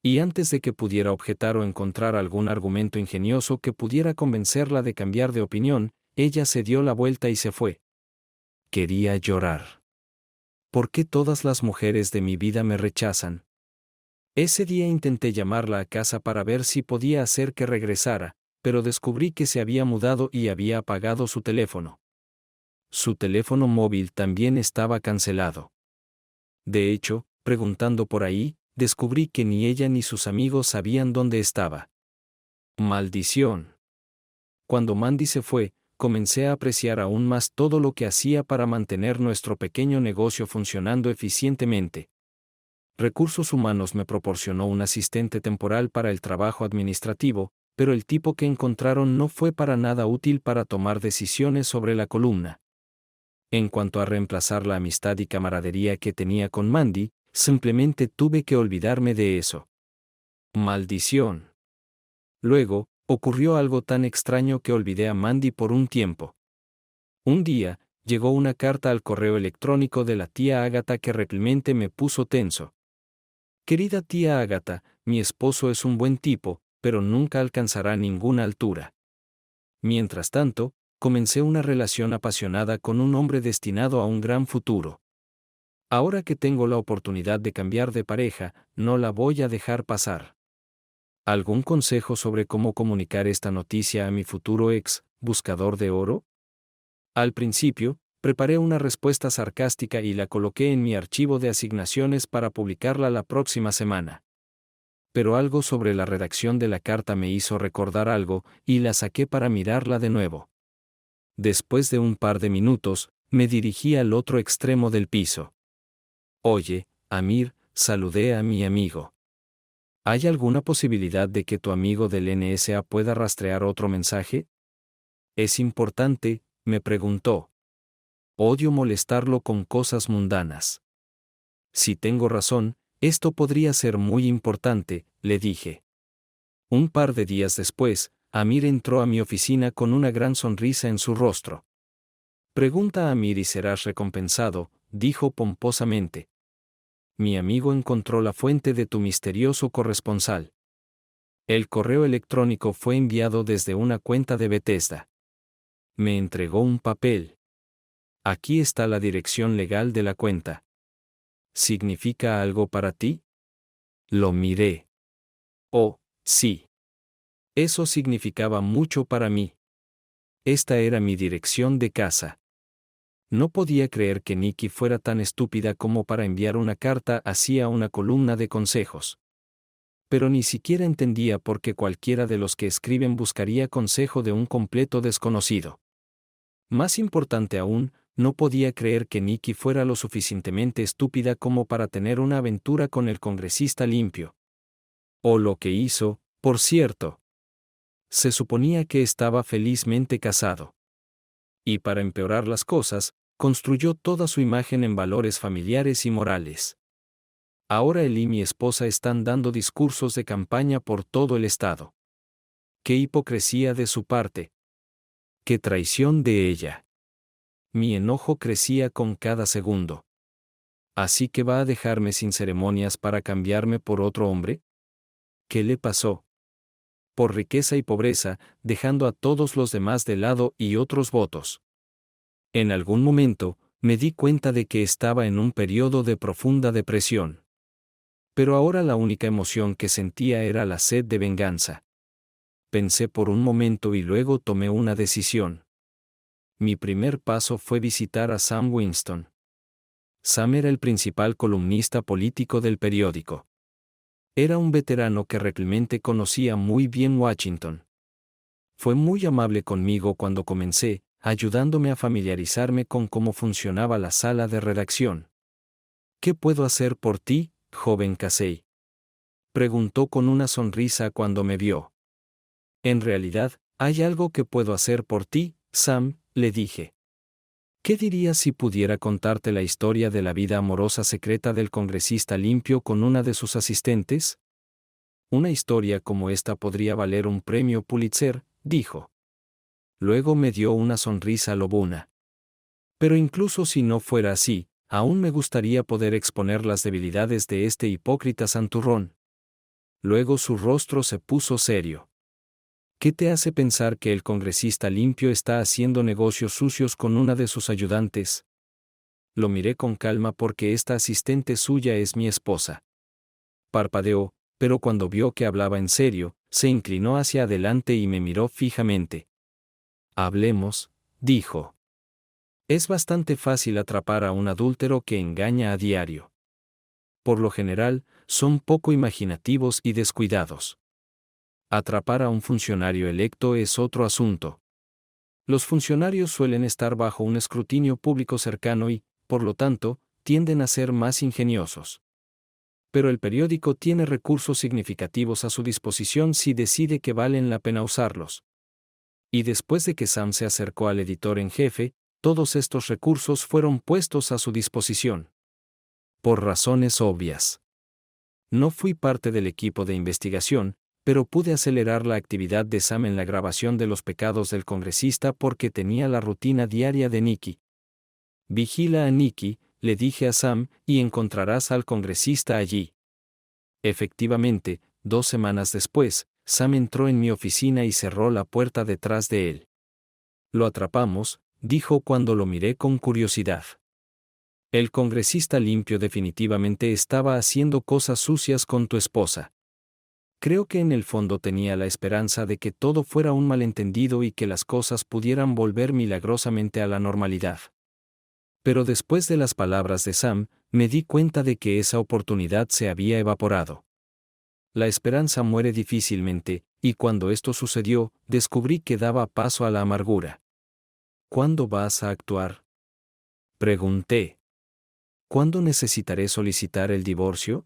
Y antes de que pudiera objetar o encontrar algún argumento ingenioso que pudiera convencerla de cambiar de opinión, ella se dio la vuelta y se fue. Quería llorar. ¿Por qué todas las mujeres de mi vida me rechazan? Ese día intenté llamarla a casa para ver si podía hacer que regresara, pero descubrí que se había mudado y había apagado su teléfono. Su teléfono móvil también estaba cancelado. De hecho, preguntando por ahí, descubrí que ni ella ni sus amigos sabían dónde estaba. ¡Maldición! Cuando Mandy se fue, comencé a apreciar aún más todo lo que hacía para mantener nuestro pequeño negocio funcionando eficientemente. Recursos Humanos me proporcionó un asistente temporal para el trabajo administrativo, pero el tipo que encontraron no fue para nada útil para tomar decisiones sobre la columna. En cuanto a reemplazar la amistad y camaradería que tenía con Mandy, simplemente tuve que olvidarme de eso. ¡Maldición! Luego, ocurrió algo tan extraño que olvidé a Mandy por un tiempo. Un día, llegó una carta al correo electrónico de la tía Agatha que realmente me puso tenso. Querida tía Agatha, mi esposo es un buen tipo, pero nunca alcanzará ninguna altura. Mientras tanto, comencé una relación apasionada con un hombre destinado a un gran futuro. Ahora que tengo la oportunidad de cambiar de pareja, no la voy a dejar pasar. ¿Algún consejo sobre cómo comunicar esta noticia a mi futuro ex, buscador de oro? Al principio, preparé una respuesta sarcástica y la coloqué en mi archivo de asignaciones para publicarla la próxima semana. Pero algo sobre la redacción de la carta me hizo recordar algo, y la saqué para mirarla de nuevo. Después de un par de minutos, me dirigí al otro extremo del piso. Oye, Amir, saludé a mi amigo. ¿Hay alguna posibilidad de que tu amigo del NSA pueda rastrear otro mensaje? ¿Es importante?, me preguntó. Odio molestarlo con cosas mundanas. Si tengo razón, esto podría ser muy importante, le dije. Un par de días después, Amir entró a mi oficina con una gran sonrisa en su rostro. Pregunta a Amir y serás recompensado, dijo pomposamente. Mi amigo encontró la fuente de tu misterioso corresponsal. El correo electrónico fue enviado desde una cuenta de Bethesda. Me entregó un papel. Aquí está la dirección legal de la cuenta. ¿Significa algo para ti? Lo miré. Oh, sí. Eso significaba mucho para mí. Esta era mi dirección de casa. No podía creer que Nikki fuera tan estúpida como para enviar una carta así a una columna de consejos. Pero ni siquiera entendía por qué cualquiera de los que escriben buscaría consejo de un completo desconocido. Más importante aún, no podía creer que Nikki fuera lo suficientemente estúpida como para tener una aventura con el congresista limpio. O lo que hizo, por cierto. Se suponía que estaba felizmente casado. Y para empeorar las cosas, construyó toda su imagen en valores familiares y morales. Ahora él y mi esposa están dando discursos de campaña por todo el estado. ¡Qué hipocresía de su parte! ¡Qué traición de ella! Mi enojo crecía con cada segundo. ¿Así que va a dejarme sin ceremonias para cambiarme por otro hombre? ¿Qué le pasó? Por riqueza y pobreza, dejando a todos los demás de lado y otros votos. En algún momento, me di cuenta de que estaba en un periodo de profunda depresión. Pero ahora la única emoción que sentía era la sed de venganza. Pensé por un momento y luego tomé una decisión. Mi primer paso fue visitar a Sam Winston. Sam era el principal columnista político del periódico. Era un veterano que realmente conocía muy bien Washington. Fue muy amable conmigo cuando comencé, ayudándome a familiarizarme con cómo funcionaba la sala de redacción. ¿Qué puedo hacer por ti, joven Casey?, preguntó con una sonrisa cuando me vio. En realidad, hay algo que puedo hacer por ti, Sam, le dije. ¿Qué dirías si pudiera contarte la historia de la vida amorosa secreta del congresista limpio con una de sus asistentes? Una historia como esta podría valer un premio Pulitzer, dijo. Luego me dio una sonrisa lobuna. Pero incluso si no fuera así, aún me gustaría poder exponer las debilidades de este hipócrita santurrón. Luego su rostro se puso serio. ¿Qué te hace pensar que el congresista limpio está haciendo negocios sucios con una de sus ayudantes? Lo miré con calma porque esta asistente suya es mi esposa. Parpadeó, pero cuando vio que hablaba en serio, se inclinó hacia adelante y me miró fijamente. Hablemos, dijo. Es bastante fácil atrapar a un adúltero que engaña a diario. Por lo general, son poco imaginativos y descuidados. Atrapar a un funcionario electo es otro asunto. Los funcionarios suelen estar bajo un escrutinio público cercano y, por lo tanto, tienden a ser más ingeniosos. Pero el periódico tiene recursos significativos a su disposición si decide que valen la pena usarlos. Y después de que Sam se acercó al editor en jefe, todos estos recursos fueron puestos a su disposición. Por razones obvias. No fui parte del equipo de investigación, pero pude acelerar la actividad de Sam en la grabación de los pecados del congresista porque tenía la rutina diaria de Nikki. Vigila a Nikki, le dije a Sam, y encontrarás al congresista allí. Efectivamente, 2 semanas después, Sam entró en mi oficina y cerró la puerta detrás de él. Lo atrapamos, dijo cuando lo miré con curiosidad. El congresista limpio definitivamente estaba haciendo cosas sucias con tu esposa. Creo que en el fondo tenía la esperanza de que todo fuera un malentendido y que las cosas pudieran volver milagrosamente a la normalidad. Pero después de las palabras de Sam, me di cuenta de que esa oportunidad se había evaporado. La esperanza muere difícilmente, y cuando esto sucedió, descubrí que daba paso a la amargura. ¿Cuándo vas a actuar?, pregunté. ¿Cuándo necesitaré solicitar el divorcio?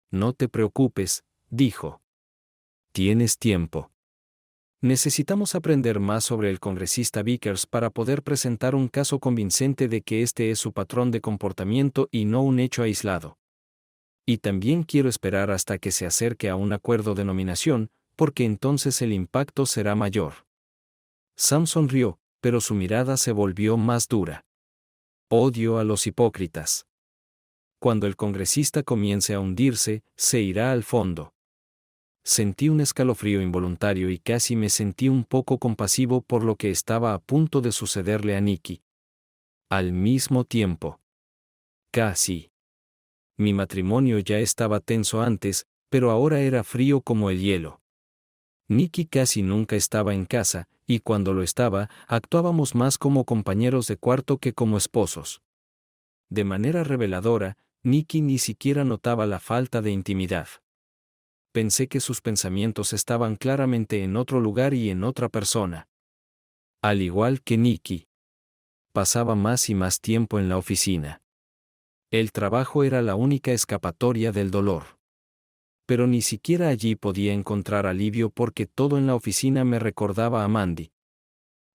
No te preocupes, dijo. Tienes tiempo. Necesitamos aprender más sobre el congresista Vickers para poder presentar un caso convincente de que este es su patrón de comportamiento y no un hecho aislado. Y también quiero esperar hasta que se acerque a un acuerdo de nominación, porque entonces el impacto será mayor. Sam sonrió, pero su mirada se volvió más dura. Odio a los hipócritas. Cuando el congresista comience a hundirse, se irá al fondo. Sentí un escalofrío involuntario y casi me sentí un poco compasivo por lo que estaba a punto de sucederle a Nikki. Al mismo tiempo. Casi. Mi matrimonio ya estaba tenso antes, pero ahora era frío como el hielo. Nikki casi nunca estaba en casa, y cuando lo estaba, actuábamos más como compañeros de cuarto que como esposos. De manera reveladora, Nikki ni siquiera notaba la falta de intimidad. Pensé que sus pensamientos estaban claramente en otro lugar y en otra persona. Al igual que Nikki. Pasaba más y más tiempo en la oficina. El trabajo era la única escapatoria del dolor. Pero ni siquiera allí podía encontrar alivio porque todo en la oficina me recordaba a Mandy.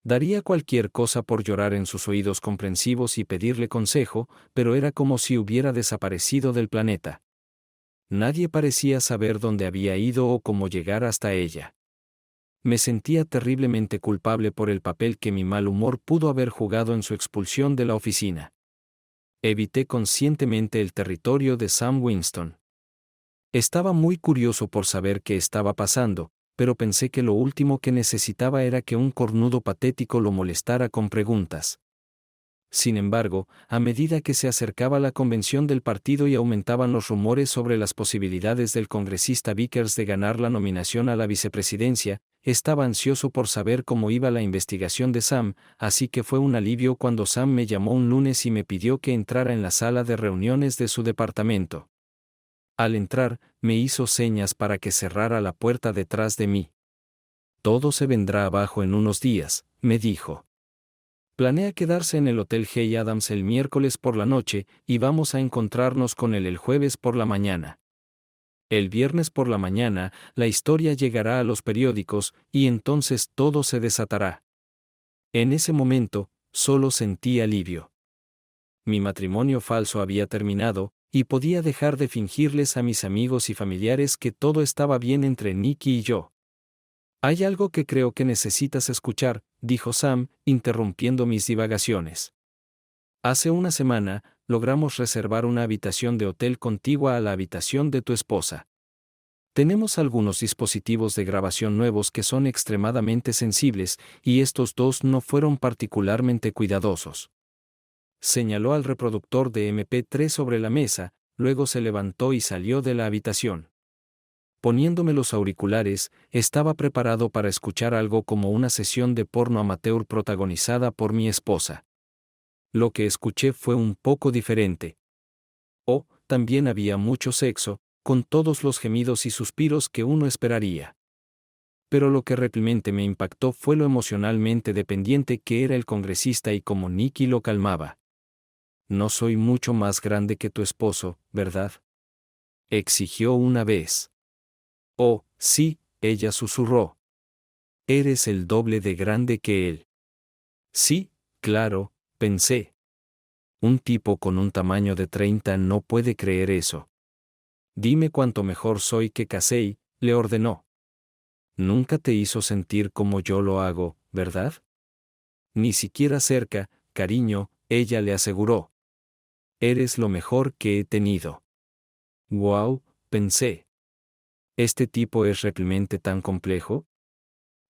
Daría cualquier cosa por llorar en sus oídos comprensivos y pedirle consejo, pero era como si hubiera desaparecido del planeta. Nadie parecía saber dónde había ido o cómo llegar hasta ella. Me sentía terriblemente culpable por el papel que mi mal humor pudo haber jugado en su expulsión de la oficina. Evité conscientemente el territorio de Sam Winston. Estaba muy curioso por saber qué estaba pasando, pero pensé que lo último que necesitaba era que un cornudo patético lo molestara con preguntas. Sin embargo, a medida que se acercaba la convención del partido y aumentaban los rumores sobre las posibilidades del congresista Vickers de ganar la nominación a la vicepresidencia, estaba ansioso por saber cómo iba la investigación de Sam, así que fue un alivio cuando Sam me llamó un lunes y me pidió que entrara en la sala de reuniones de su departamento. Al entrar, me hizo señas para que cerrara la puerta detrás de mí. Todo se vendrá abajo en unos días, me dijo. Planea quedarse en el Hotel Hey Adams el miércoles por la noche y vamos a encontrarnos con él el jueves por la mañana. El viernes por la mañana, la historia llegará a los periódicos y entonces todo se desatará. En ese momento, solo sentí alivio. Mi matrimonio falso había terminado, y podía dejar de fingirles a mis amigos y familiares que todo estaba bien entre Nikki y yo. Hay algo que creo que necesitas escuchar, dijo Sam, interrumpiendo mis divagaciones. Hace una semana, logramos reservar una habitación de hotel contigua a la habitación de tu esposa. Tenemos algunos dispositivos de grabación nuevos que son extremadamente sensibles, y estos dos no fueron particularmente cuidadosos. Señaló al reproductor de MP3 sobre la mesa, luego se levantó y salió de la habitación. Poniéndome los auriculares, estaba preparado para escuchar algo como una sesión de porno amateur protagonizada por mi esposa. Lo que escuché fue un poco diferente. También había mucho sexo, con todos los gemidos y suspiros que uno esperaría. Pero lo que realmente me impactó fue lo emocionalmente dependiente que era el congresista y cómo Nikki lo calmaba. No soy mucho más grande que tu esposo, ¿verdad? Exigió una vez. Oh, sí, ella susurró. Eres el doble de grande que él. Sí, claro, pensé. Un tipo con un tamaño de 30 no puede creer eso. Dime cuánto mejor soy que Casey, le ordenó. Nunca te hizo sentir como yo lo hago, ¿verdad? Ni siquiera cerca, cariño, ella le aseguró. Eres lo mejor que he tenido. Wow, pensé. ¿Este tipo es realmente tan complejo?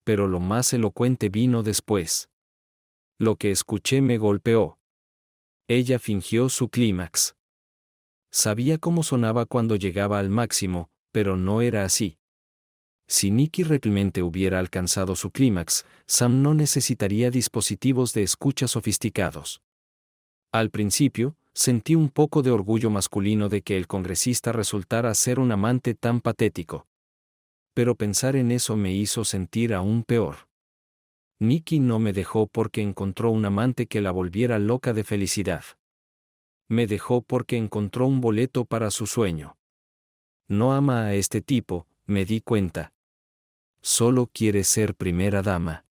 Pero lo más elocuente vino después. Lo que escuché me golpeó. Ella fingió su clímax. Sabía cómo sonaba cuando llegaba al máximo, pero no era así. Si Nikki realmente hubiera alcanzado su clímax, Sam no necesitaría dispositivos de escucha sofisticados. Al principio, sentí un poco de orgullo masculino de que el congresista resultara ser un amante tan patético. Pero pensar en eso me hizo sentir aún peor. Nikki no me dejó porque encontró un amante que la volviera loca de felicidad. Me dejó porque encontró un boleto para su sueño. No ama a este tipo, me di cuenta. Solo quiere ser primera dama.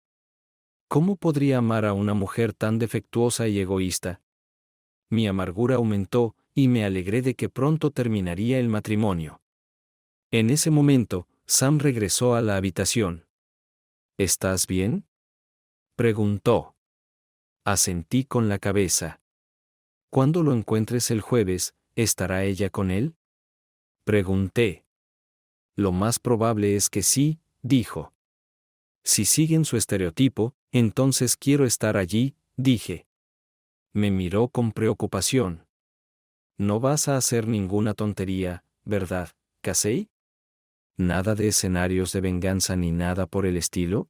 ¿Cómo podría amar a una mujer tan defectuosa y egoísta? Mi amargura aumentó, y me alegré de que pronto terminaría el matrimonio. En ese momento, Sam regresó a la habitación. ¿Estás bien?, preguntó. Asentí con la cabeza. Cuando lo encuentres el jueves, ¿estará ella con él?, pregunté. Lo más probable es que sí, dijo. Si siguen su estereotipo, entonces quiero estar allí, dije. Me miró con preocupación. No vas a hacer ninguna tontería, ¿verdad, Casey? ¿Nada de escenarios de venganza ni nada por el estilo?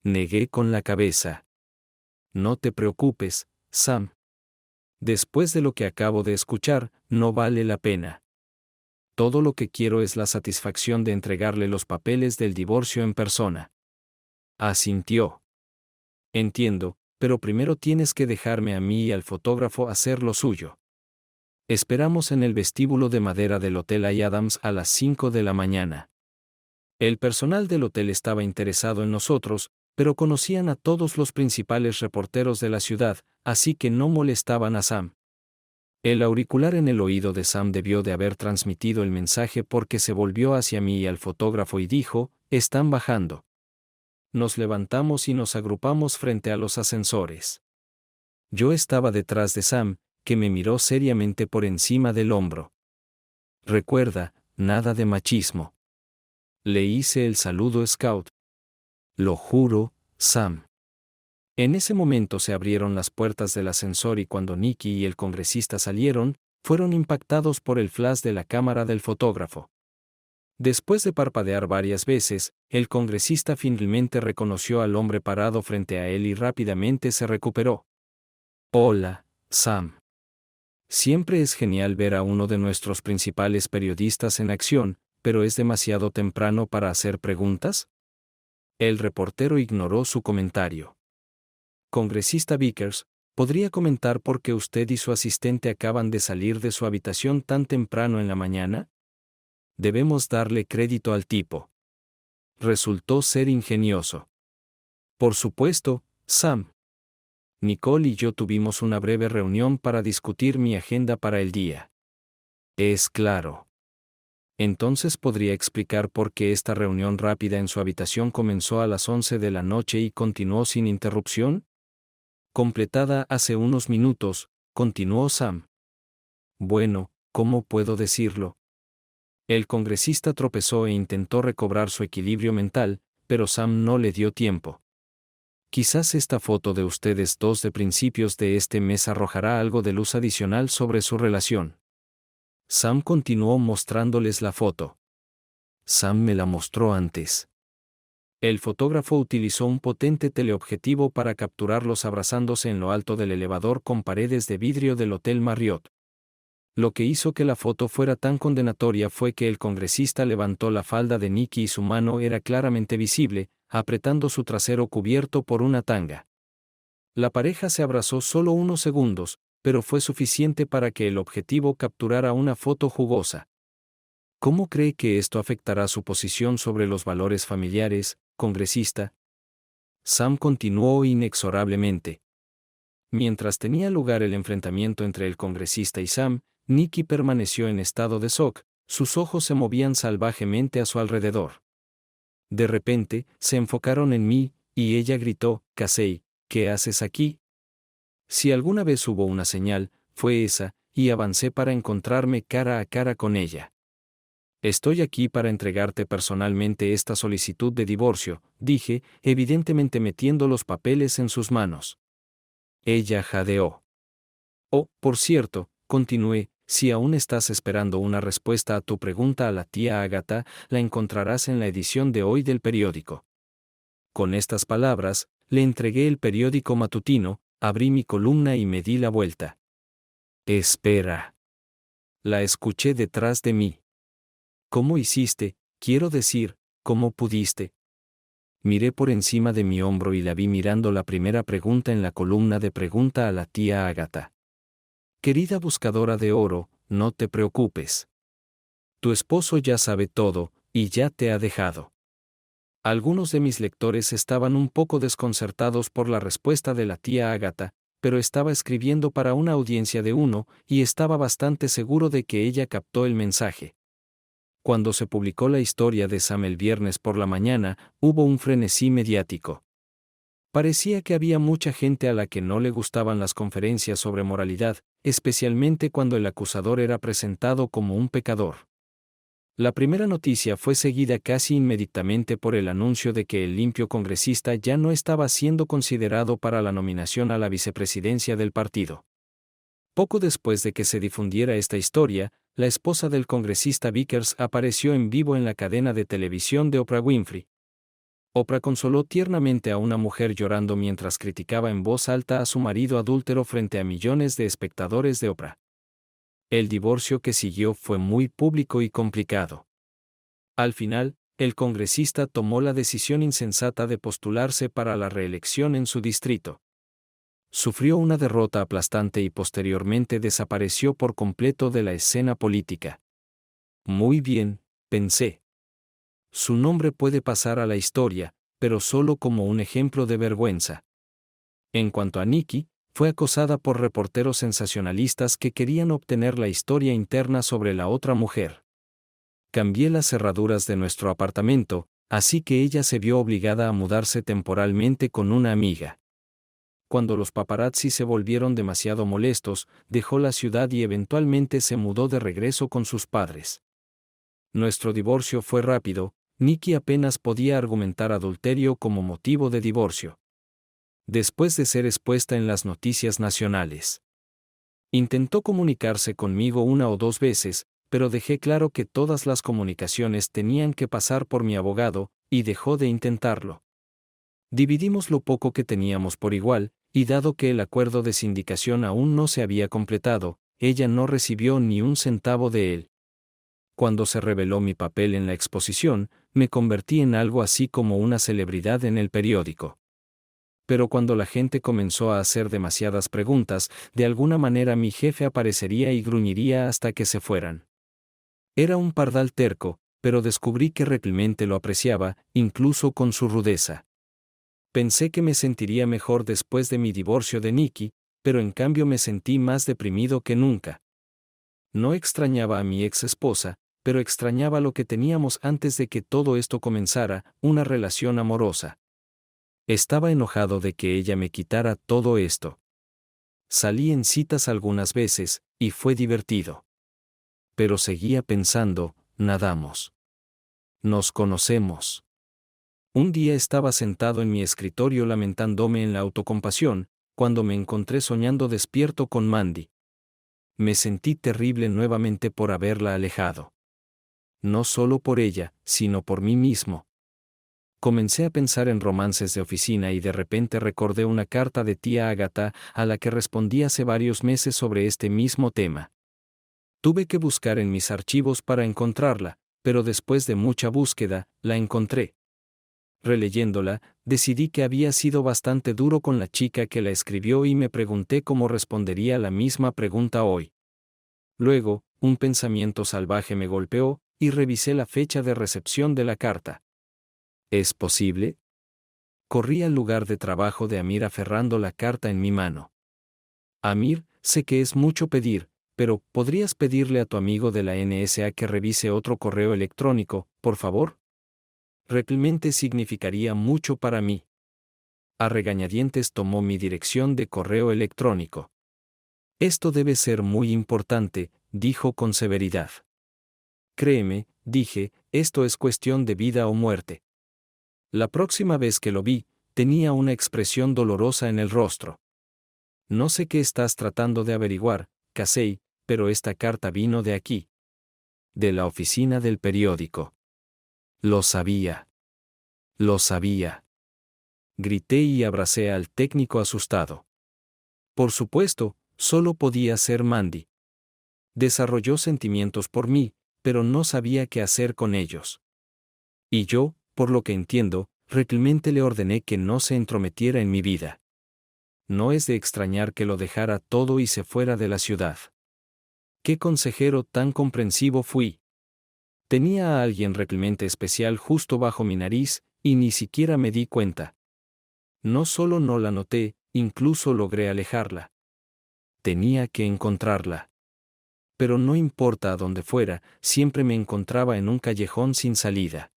Negué con la cabeza. No te preocupes, Sam. Después de lo que acabo de escuchar, no vale la pena. Todo lo que quiero es la satisfacción de entregarle los papeles del divorcio en persona. Asintió. Entiendo, pero primero tienes que dejarme a mí y al fotógrafo hacer lo suyo. Esperamos en el vestíbulo de madera del Hotel Adams a las 5 de la mañana. El personal del hotel estaba interesado en nosotros, pero conocían a todos los principales reporteros de la ciudad, así que no molestaban a Sam. El auricular en el oído de Sam debió de haber transmitido el mensaje porque se volvió hacia mí y al fotógrafo y dijo, «Están bajando». Nos levantamos y nos agrupamos frente a los ascensores. Yo estaba detrás de Sam, que me miró seriamente por encima del hombro. Recuerda, nada de machismo. Le hice el saludo scout. Lo juro, Sam. En ese momento se abrieron las puertas del ascensor y cuando Nikki y el congresista salieron, fueron impactados por el flash de la cámara del fotógrafo. Después de parpadear varias veces, el congresista finalmente reconoció al hombre parado frente a él y rápidamente se recuperó. Hola, Sam. Siempre es genial ver a uno de nuestros principales periodistas en acción, pero ¿es demasiado temprano para hacer preguntas? El reportero ignoró su comentario. Congresista Vickers, ¿podría comentar por qué usted y su asistente acaban de salir de su habitación tan temprano en la mañana? Debemos darle crédito al tipo. Resultó ser ingenioso. Por supuesto, Sam. Nicole y yo tuvimos una breve reunión para discutir mi agenda para el día. Es claro. Entonces podría explicar por qué esta reunión rápida en su habitación comenzó a las 11 de la noche y continuó sin interrupción? Completada hace unos minutos, continuó Sam. Bueno, ¿cómo puedo decirlo? El congresista tropezó e intentó recobrar su equilibrio mental, pero Sam no le dio tiempo. Quizás esta foto de ustedes dos de principios de este mes arrojará algo de luz adicional sobre su relación. Sam continuó mostrándoles la foto. Sam me la mostró antes. El fotógrafo utilizó un potente teleobjetivo para capturarlos abrazándose en lo alto del elevador con paredes de vidrio del Hotel Marriott. Lo que hizo que la foto fuera tan condenatoria fue que el congresista levantó la falda de Nikki y su mano era claramente visible, apretando su trasero cubierto por una tanga. La pareja se abrazó solo unos segundos, pero fue suficiente para que el objetivo capturara una foto jugosa. ¿Cómo cree que esto afectará su posición sobre los valores familiares, congresista? Sam continuó inexorablemente. Mientras tenía lugar el enfrentamiento entre el congresista y Sam, Nikki permaneció en estado de shock, sus ojos se movían salvajemente a su alrededor. De repente, se enfocaron en mí, y ella gritó, «Casey, ¿qué haces aquí?» Si alguna vez hubo una señal, fue esa, y avancé para encontrarme cara a cara con ella. Estoy aquí para entregarte personalmente esta solicitud de divorcio, dije, evidentemente metiendo los papeles en sus manos. Ella jadeó. Oh, por cierto, continué, si aún estás esperando una respuesta a tu pregunta a la tía Agatha, la encontrarás en la edición de hoy del periódico. Con estas palabras, le entregué el periódico matutino, abrí mi columna y me di la vuelta. Espera. La escuché detrás de mí. ¿Cómo hiciste? Quiero decir, ¿cómo pudiste? Miré por encima de mi hombro y la vi mirando la primera pregunta en la columna de pregunta a la tía Agatha. Querida buscadora de oro, no te preocupes. Tu esposo ya sabe todo, y ya te ha dejado. Algunos de mis lectores estaban un poco desconcertados por la respuesta de la tía Agatha, pero estaba escribiendo para una audiencia de uno, y estaba bastante seguro de que ella captó el mensaje. Cuando se publicó la historia de Sam el viernes por la mañana, hubo un frenesí mediático. Parecía que había mucha gente a la que no le gustaban las conferencias sobre moralidad, especialmente cuando el acusador era presentado como un pecador. La primera noticia fue seguida casi inmediatamente por el anuncio de que el limpio congresista ya no estaba siendo considerado para la nominación a la vicepresidencia del partido. Poco después de que se difundiera esta historia, la esposa del congresista Vickers apareció en vivo en la cadena de televisión de Oprah Winfrey. Oprah consoló tiernamente a una mujer llorando mientras criticaba en voz alta a su marido adúltero frente a millones de espectadores de Oprah. El divorcio que siguió fue muy público y complicado. Al final, el congresista tomó la decisión insensata de postularse para la reelección en su distrito. Sufrió una derrota aplastante y posteriormente desapareció por completo de la escena política. Muy bien, pensé. Su nombre puede pasar a la historia, pero solo como un ejemplo de vergüenza. En cuanto a Nikki, fue acosada por reporteros sensacionalistas que querían obtener la historia interna sobre la otra mujer. Cambié las cerraduras de nuestro apartamento, así que ella se vio obligada a mudarse temporalmente con una amiga. Cuando los paparazzi se volvieron demasiado molestos, dejó la ciudad y eventualmente se mudó de regreso con sus padres. Nuestro divorcio fue rápido, Nikki apenas podía argumentar adulterio como motivo de divorcio. Después de ser expuesta en las noticias nacionales. Intentó comunicarse conmigo una o dos veces, pero dejé claro que todas las comunicaciones tenían que pasar por mi abogado, y dejó de intentarlo. Dividimos lo poco que teníamos por igual, y dado que el acuerdo de sindicación aún no se había completado, ella no recibió ni un centavo de él. Cuando se reveló mi papel en la exposición, me convertí en algo así como una celebridad en el periódico. Pero cuando la gente comenzó a hacer demasiadas preguntas, de alguna manera mi jefe aparecería y gruñiría hasta que se fueran. Era un pardal terco, pero descubrí que realmente lo apreciaba, incluso con su rudeza. Pensé que me sentiría mejor después de mi divorcio de Nikki, pero en cambio me sentí más deprimido que nunca. No extrañaba a mi ex esposa, pero extrañaba lo que teníamos antes de que todo esto comenzara, una relación amorosa. Estaba enojado de que ella me quitara todo esto. Salí en citas algunas veces, y fue divertido. Pero seguía pensando, nadamos. Nos conocemos. Un día estaba sentado en mi escritorio lamentándome en la autocompasión, cuando me encontré soñando despierto con Mandy. Me sentí terrible nuevamente por haberla alejado. No solo por ella, sino por mí mismo. Comencé a pensar en romances de oficina y de repente recordé una carta de tía Agatha a la que respondí hace varios meses sobre este mismo tema. Tuve que buscar en mis archivos para encontrarla, pero después de mucha búsqueda, la encontré. Releyéndola, decidí que había sido bastante duro con la chica que la escribió y me pregunté cómo respondería la misma pregunta hoy. Luego, un pensamiento salvaje me golpeó, y revisé la fecha de recepción de la carta. ¿Es posible? Corrí al lugar de trabajo de Amir aferrando la carta en mi mano. Amir, sé que es mucho pedir, pero ¿podrías pedirle a tu amigo de la NSA que revise otro correo electrónico, por favor? Realmente significaría mucho para mí. A regañadientes tomó mi dirección de correo electrónico. Esto debe ser muy importante, dijo con severidad. Créeme, dije, esto es cuestión de vida o muerte. La próxima vez que lo vi, tenía una expresión dolorosa en el rostro. No sé qué estás tratando de averiguar, Casey, pero esta carta vino de aquí. De la oficina del periódico. Lo sabía. Lo sabía. Grité y abracé al técnico asustado. Por supuesto, solo podía ser Mandy. Desarrolló sentimientos por mí, pero no sabía qué hacer con ellos. Y yo, por lo que entiendo, realmente le ordené que no se entrometiera en mi vida. No es de extrañar que lo dejara todo y se fuera de la ciudad. ¡Qué consejero tan comprensivo fui! Tenía a alguien realmente especial justo bajo mi nariz, y ni siquiera me di cuenta. No solo no la noté, incluso logré alejarla. Tenía que encontrarla. Pero no importa a dónde fuera, siempre me encontraba en un callejón sin salida.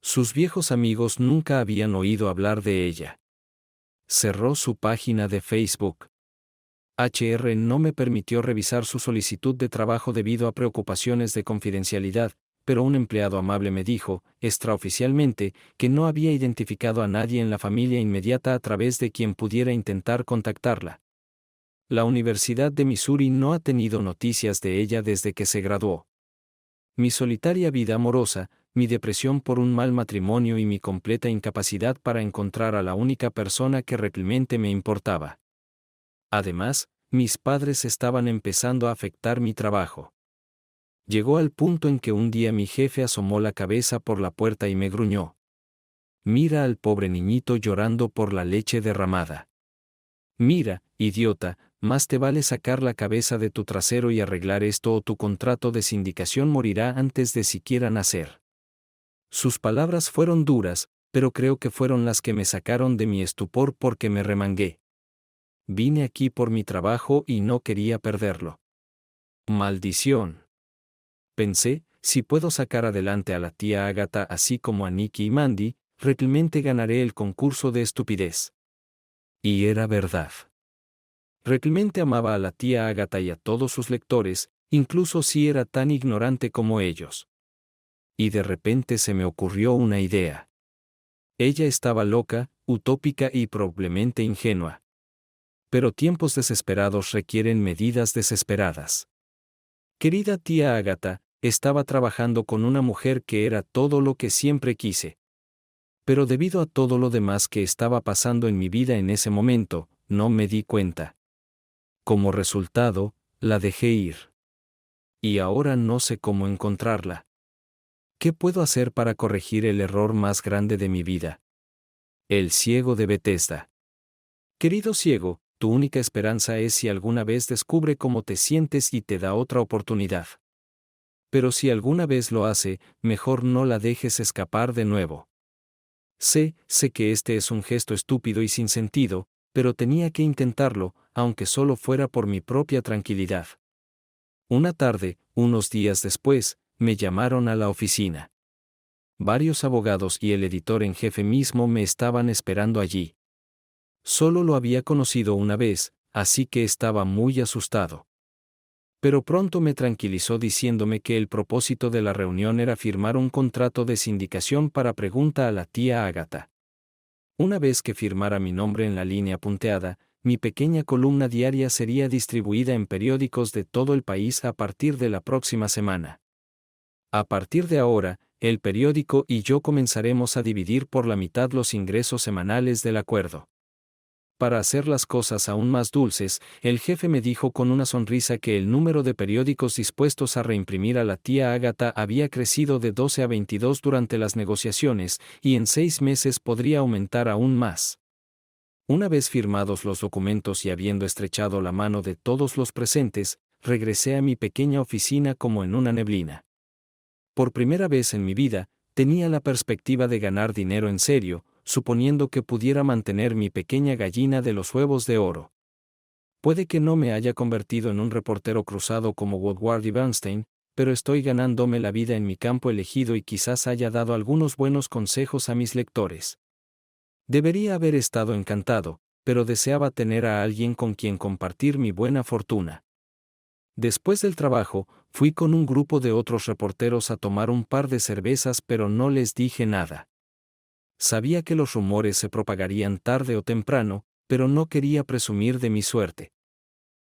Sus viejos amigos nunca habían oído hablar de ella. Cerró su página de Facebook. HR no me permitió revisar su solicitud de trabajo debido a preocupaciones de confidencialidad, pero un empleado amable me dijo, extraoficialmente, que no había identificado a nadie en la familia inmediata a través de quien pudiera intentar contactarla. La Universidad de Missouri no ha tenido noticias de ella desde que se graduó. Mi solitaria vida amorosa, mi depresión por un mal matrimonio y mi completa incapacidad para encontrar a la única persona que realmente me importaba. Además, mis padres estaban empezando a afectar mi trabajo. Llegó al punto en que un día mi jefe asomó la cabeza por la puerta y me gruñó. Mira al pobre niñito llorando por la leche derramada. Mira, idiota, más te vale sacar la cabeza de tu trasero y arreglar esto o tu contrato de sindicación morirá antes de siquiera nacer. Sus palabras fueron duras, pero creo que fueron las que me sacaron de mi estupor porque me remangué. Vine aquí por mi trabajo y no quería perderlo. Maldición. Pensé, si puedo sacar adelante a la tía Agatha así como a Nicky y Mandy, realmente ganaré el concurso de estupidez. Y era verdad. Realmente amaba a la tía Agatha y a todos sus lectores, incluso si era tan ignorante como ellos. Y de repente se me ocurrió una idea. Ella estaba loca, utópica y probablemente ingenua. Pero tiempos desesperados requieren medidas desesperadas. Querida tía Agatha, estaba trabajando con una mujer que era todo lo que siempre quise. Pero debido a todo lo demás que estaba pasando en mi vida en ese momento, no me di cuenta. Como resultado, la dejé ir. Y ahora no sé cómo encontrarla. ¿Qué puedo hacer para corregir el error más grande de mi vida? El ciego de Bethesda. Querido ciego, tu única esperanza es si alguna vez descubre cómo te sientes y te da otra oportunidad. Pero si alguna vez lo hace, mejor no la dejes escapar de nuevo. Sé que este es un gesto estúpido y sin sentido, pero tenía que intentarlo, aunque solo fuera por mi propia tranquilidad. Una tarde, unos días después, me llamaron a la oficina. Varios abogados y el editor en jefe mismo me estaban esperando allí. Solo lo había conocido una vez, así que estaba muy asustado. Pero pronto me tranquilizó diciéndome que el propósito de la reunión era firmar un contrato de sindicación para pregunta a la tía Agatha. Una vez que firmara mi nombre en la línea punteada, mi pequeña columna diaria sería distribuida en periódicos de todo el país a partir de la próxima semana. A partir de ahora, el periódico y yo comenzaremos a dividir por la mitad los ingresos semanales del acuerdo. Para hacer las cosas aún más dulces, el jefe me dijo con una sonrisa que el número de periódicos dispuestos a reimprimir a la tía Agatha había crecido de 12 a 22 durante las negociaciones, y en 6 meses podría aumentar aún más. Una vez firmados los documentos y habiendo estrechado la mano de todos los presentes, regresé a mi pequeña oficina como en una neblina. Por primera vez en mi vida, tenía la perspectiva de ganar dinero en serio, suponiendo que pudiera mantener mi pequeña gallina de los huevos de oro. Puede que no me haya convertido en un reportero cruzado como Woodward y Bernstein, pero estoy ganándome la vida en mi campo elegido y quizás haya dado algunos buenos consejos a mis lectores. Debería haber estado encantado, pero deseaba tener a alguien con quien compartir mi buena fortuna. Después del trabajo, fui con un grupo de otros reporteros a tomar un par de cervezas, pero no les dije nada. Sabía que los rumores se propagarían tarde o temprano, pero no quería presumir de mi suerte.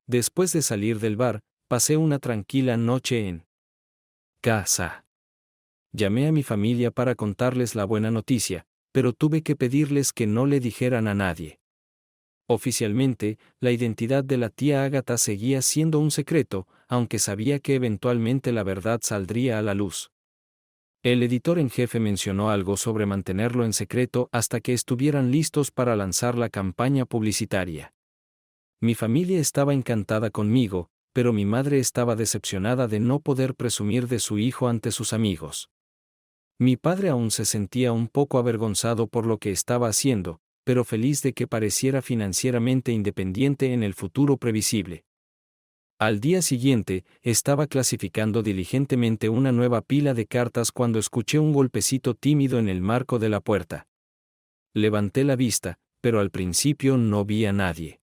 Después de salir del bar, pasé una tranquila noche en casa. Llamé a mi familia para contarles la buena noticia, pero tuve que pedirles que no le dijeran a nadie. Oficialmente, la identidad de la tía Agatha seguía siendo un secreto, aunque sabía que eventualmente la verdad saldría a la luz. El editor en jefe mencionó algo sobre mantenerlo en secreto hasta que estuvieran listos para lanzar la campaña publicitaria. Mi familia estaba encantada conmigo, pero mi madre estaba decepcionada de no poder presumir de su hijo ante sus amigos. Mi padre aún se sentía un poco avergonzado por lo que estaba haciendo, pero feliz de que pareciera financieramente independiente en el futuro previsible. Al día siguiente, estaba clasificando diligentemente una nueva pila de cartas cuando escuché un golpecito tímido en el marco de la puerta. Levanté la vista, pero al principio no vi a nadie.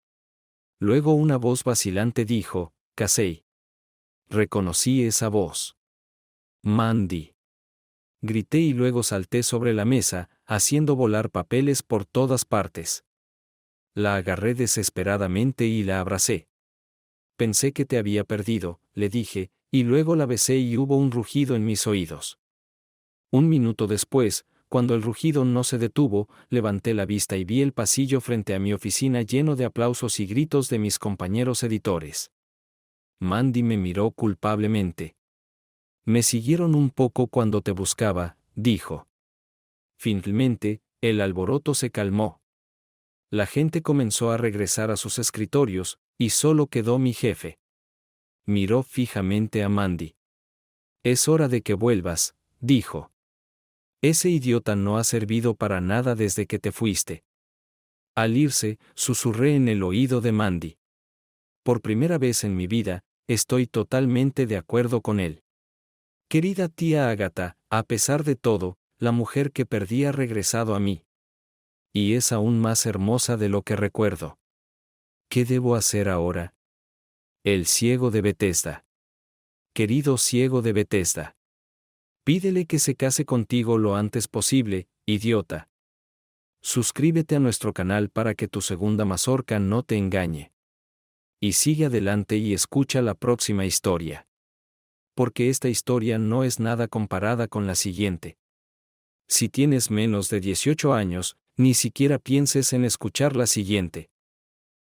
Luego una voz vacilante dijo, «Casey». Reconocí esa voz. «Mandy». Grité y luego salté sobre la mesa, haciendo volar papeles por todas partes. La agarré desesperadamente y la abracé. «Pensé que te había perdido», le dije, y luego la besé y hubo un rugido en mis oídos. Un minuto después, cuando el rugido no se detuvo, levanté la vista y vi el pasillo frente a mi oficina lleno de aplausos y gritos de mis compañeros editores. Mandy me miró culpablemente. «Me siguieron un poco cuando te buscaba», dijo. Finalmente, el alboroto se calmó. La gente comenzó a regresar a sus escritorios, y solo quedó mi jefe. Miró fijamente a Mandy. «Es hora de que vuelvas», dijo. «Ese idiota no ha servido para nada desde que te fuiste». Al irse, susurré en el oído de Mandy. Por primera vez en mi vida, estoy totalmente de acuerdo con él. Querida tía Agatha, a pesar de todo, la mujer que perdí ha regresado a mí. Y es aún más hermosa de lo que recuerdo. ¿Qué debo hacer ahora? El ciego de Bethesda. Querido ciego de Bethesda. Pídele que se case contigo lo antes posible, idiota. Suscríbete a nuestro canal para que tu segunda mazorca no te engañe. Y sigue adelante y escucha la próxima historia. Porque esta historia no es nada comparada con la siguiente. Si tienes menos de 18 años, ni siquiera pienses en escuchar la siguiente.